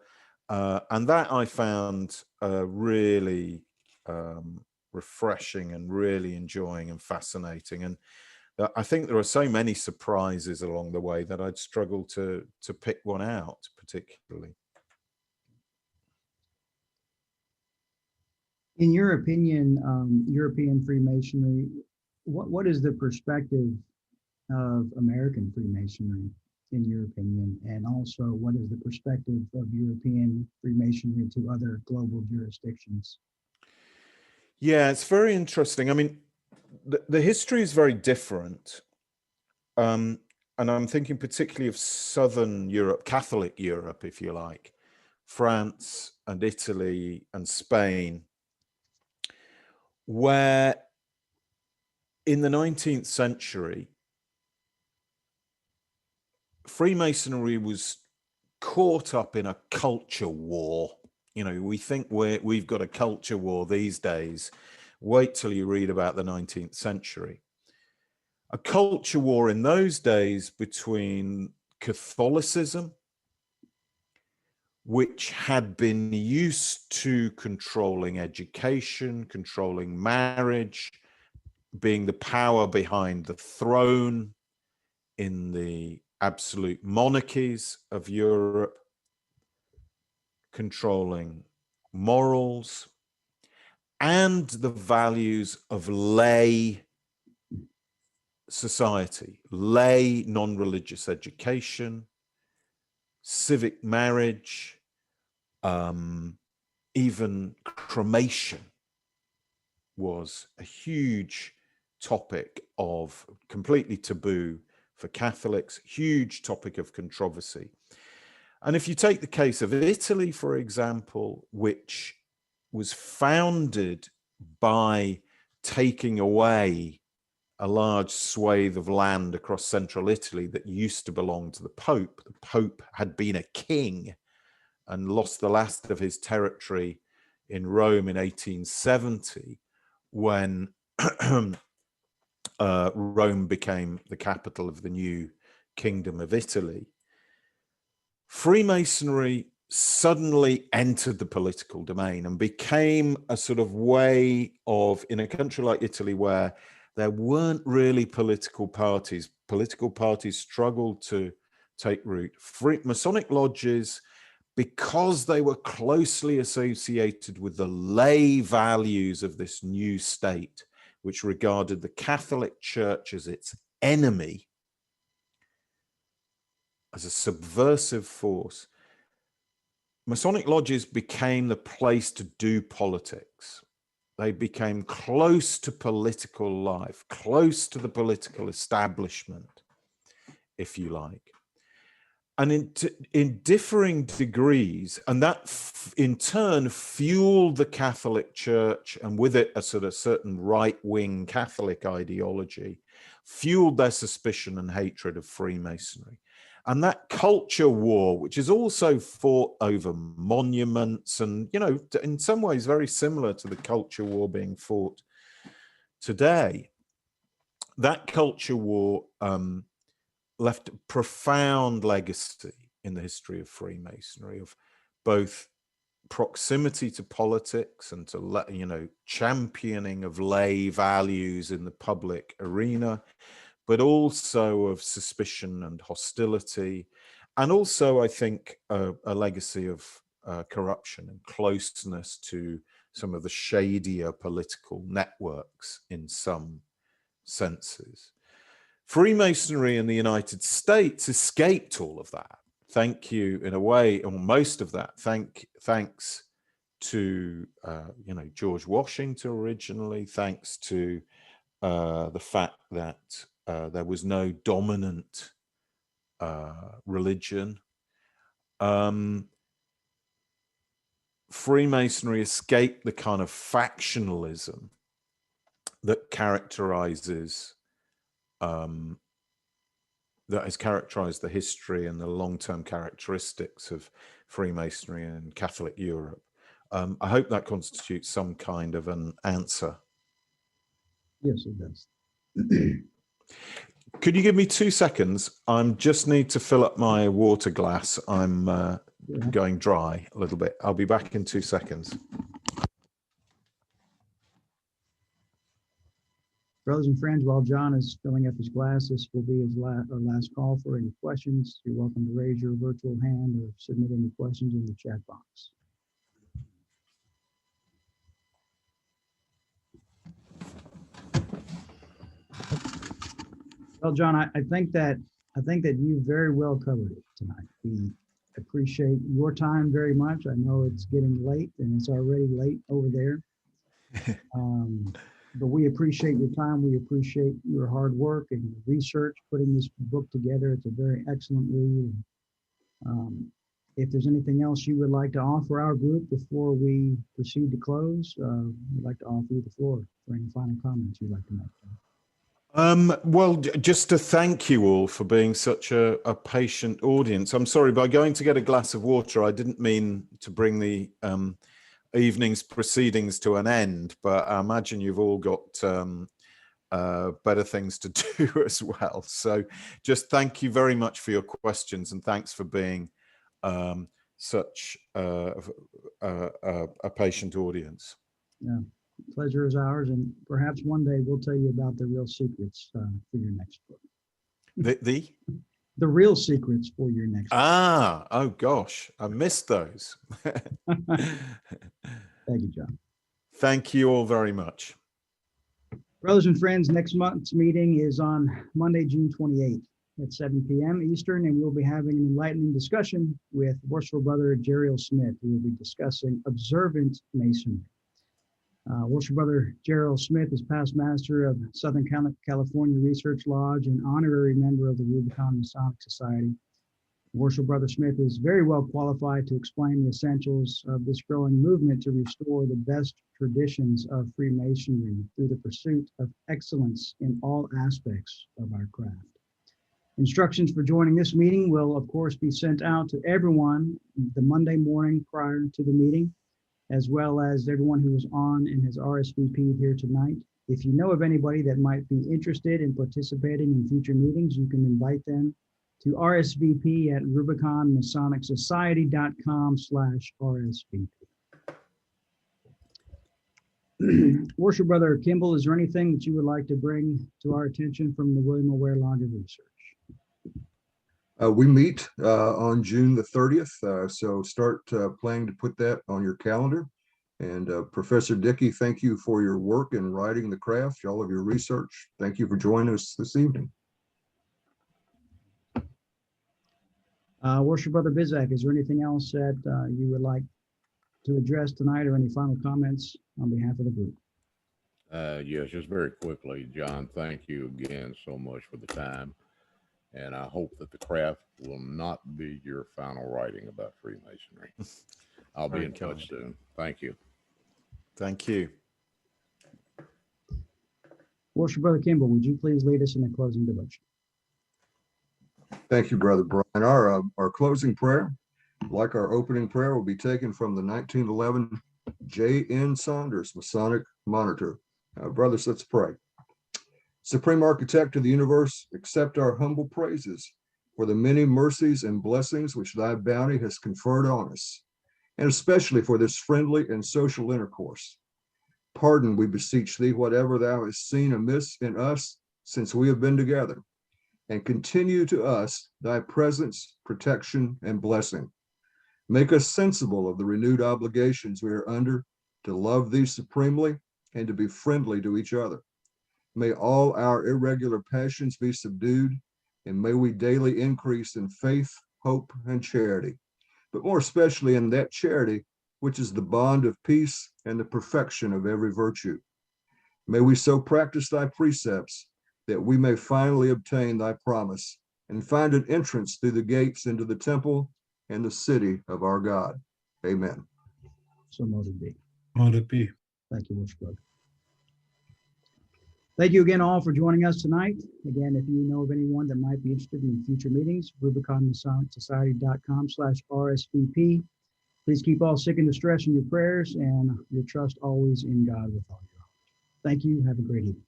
and that I found really refreshing and really enjoying and fascinating. And I think there are so many surprises along the way that I'd struggle to pick one out particularly. In your opinion, European Freemasonry, what is the perspective of American Freemasonry, in your opinion? And also, what is the perspective of European Freemasonry to other global jurisdictions? Yeah, it's very interesting. I mean, the history is very different. And I'm thinking particularly of Southern Europe, Catholic Europe, if you like, France and Italy and Spain, where in the 19th century, Freemasonry was caught up in a culture war. We think we've got a culture war these days. Wait till you read about the 19th century. A culture war in those days between Catholicism, which had been used to controlling education, controlling marriage, being the power behind the throne in the absolute monarchies of Europe, controlling morals and the values of lay society, lay non-religious education, civic marriage, even cremation was a huge topic of completely taboo for Catholics, huge topic of controversy. And if you take the case of Italy, for example, which was founded by taking away a large swathe of land across central Italy that used to belong to the Pope. The Pope had been a king and lost the last of his territory in Rome in 1870 when Rome became the capital of the new Kingdom of Italy. Freemasonry suddenly entered the political domain and became a sort of way of, in a country like Italy where there weren't really political parties struggled to take root. Masonic lodges, because they were closely associated with the lay values of this new state, which regarded the Catholic Church as its enemy, as a subversive force, Masonic lodges became the place to do politics. They became close to political life, close to the political establishment, if you like. And in differing degrees, and that in turn fueled the Catholic Church, and with it a sort of certain right-wing Catholic ideology, fueled their suspicion and hatred of Freemasonry. And that culture war, which is also fought over monuments and, you know, in some ways very similar to the culture war being fought today, that culture war left a profound legacy in the history of Freemasonry, of both proximity to politics and to, you know, championing of lay values in the public arena, but also of suspicion and hostility, and also, I think, a legacy of corruption and closeness to some of the shadier political networks in some senses. Freemasonry in the United States escaped all of that. Thank you, in a way, or most of that, thanks to, you know, George Washington originally, thanks to the fact that there was no dominant religion. Freemasonry escaped the kind of factionalism that characterizes that has characterized the history and the long-term characteristics of Freemasonry in Catholic Europe. I hope that constitutes some kind of an answer. Yes, it does. Could you give me 2 seconds? I just need to fill up my water glass. I'm going dry a little bit. I'll be back in 2 seconds. Brothers and friends, while John is filling up his glass, this will be his our last call for any questions. You're welcome to raise your virtual hand or submit any questions in the chat box. Well, John, I think that you very well covered it tonight. We appreciate your time very much. I know it's getting late, and it's already late over there. But we appreciate your time. We appreciate your hard work and your research, putting this book together. It's a very excellent read. If there's anything else you would like to offer our group before we proceed to close, we'd like to offer you the floor for any final comments you'd like to make. Well, just to thank you all for being such a patient audience. I'm sorry, by going to get a glass of water, I didn't mean to bring the evening's proceedings to an end, but I imagine you've all got better things to do as well. So just thank you very much for your questions, and thanks for being such a patient audience. Yeah, pleasure is ours, and perhaps one day we'll tell you about the real secrets for your next book. The real secrets for your next book. Oh gosh, I missed those. Thank you, John. Thank you all very much. Brothers and friends, next month's meeting is on Monday, June 28th at 7 p.m. Eastern, and we'll be having an enlightening discussion with Worshipful Brother Gerald Smith, who will be discussing observant Masonry. Worshipful Brother Gerald Smith is past master of Southern California Research Lodge and honorary member of the Rubicon Masonic Society. Worshipful Brother Smith is very well qualified to explain the essentials of this growing movement to restore the best traditions of Freemasonry through the pursuit of excellence in all aspects of our craft. Instructions for joining this meeting will, of course, be sent out to everyone the Monday morning prior to the meeting, as well as everyone who is on and has RSVP'd here tonight. If you know of anybody that might be interested in participating in future meetings, you can invite them to RSVP at rubiconmasonicSociety.com/RSVP. Worship Brother Kimball, is there anything that you would like to bring to our attention from the Ware Lodge of Research? We meet on June the 30th, so start planning to put that on your calendar. And Professor Dickie, thank you for your work in writing the craft, all of your research. Thank you for joining us this evening. Worship Brother Bizak, is there anything else that you would like to address tonight, or any final comments on behalf of the group? Yes, just very quickly, John, thank you again so much for the time. And I hope that the craft will not be your final writing about Freemasonry. I'll be in touch soon. Thank you. Thank you. Worship Brother Kimball, would you please lead us in a closing devotion? Thank you, Brother Brian. Our closing prayer, like our opening prayer, will be taken from the 1911 J.N. Saunders Masonic Monitor. Brothers, let's pray. Supreme Architect of the universe, accept our humble praises for the many mercies and blessings which thy bounty has conferred on us, and especially for this friendly and social intercourse. Pardon, we beseech thee, whatever thou hast seen amiss in us since we have been together, and continue to us thy presence, protection, and blessing. Make us sensible of the renewed obligations we are under to love thee supremely and to be friendly to each other. May all our irregular passions be subdued, and may we daily increase in faith, hope, and charity, but more especially in that charity which is the bond of peace and the perfection of every virtue. May we so practice thy precepts that we may finally obtain thy promise and find an entrance through the gates into the temple and the city of our God. Amen. So mote be. Mote it be. Thank you, Worship Brother. Thank you again all for joining us tonight. Again, if you know of anyone that might be interested in future meetings, RubiconMasonicSociety.com/RSVP. Please keep all sick and distressed in your prayers and your trust always in God with all your heart. Thank you. Have a great evening.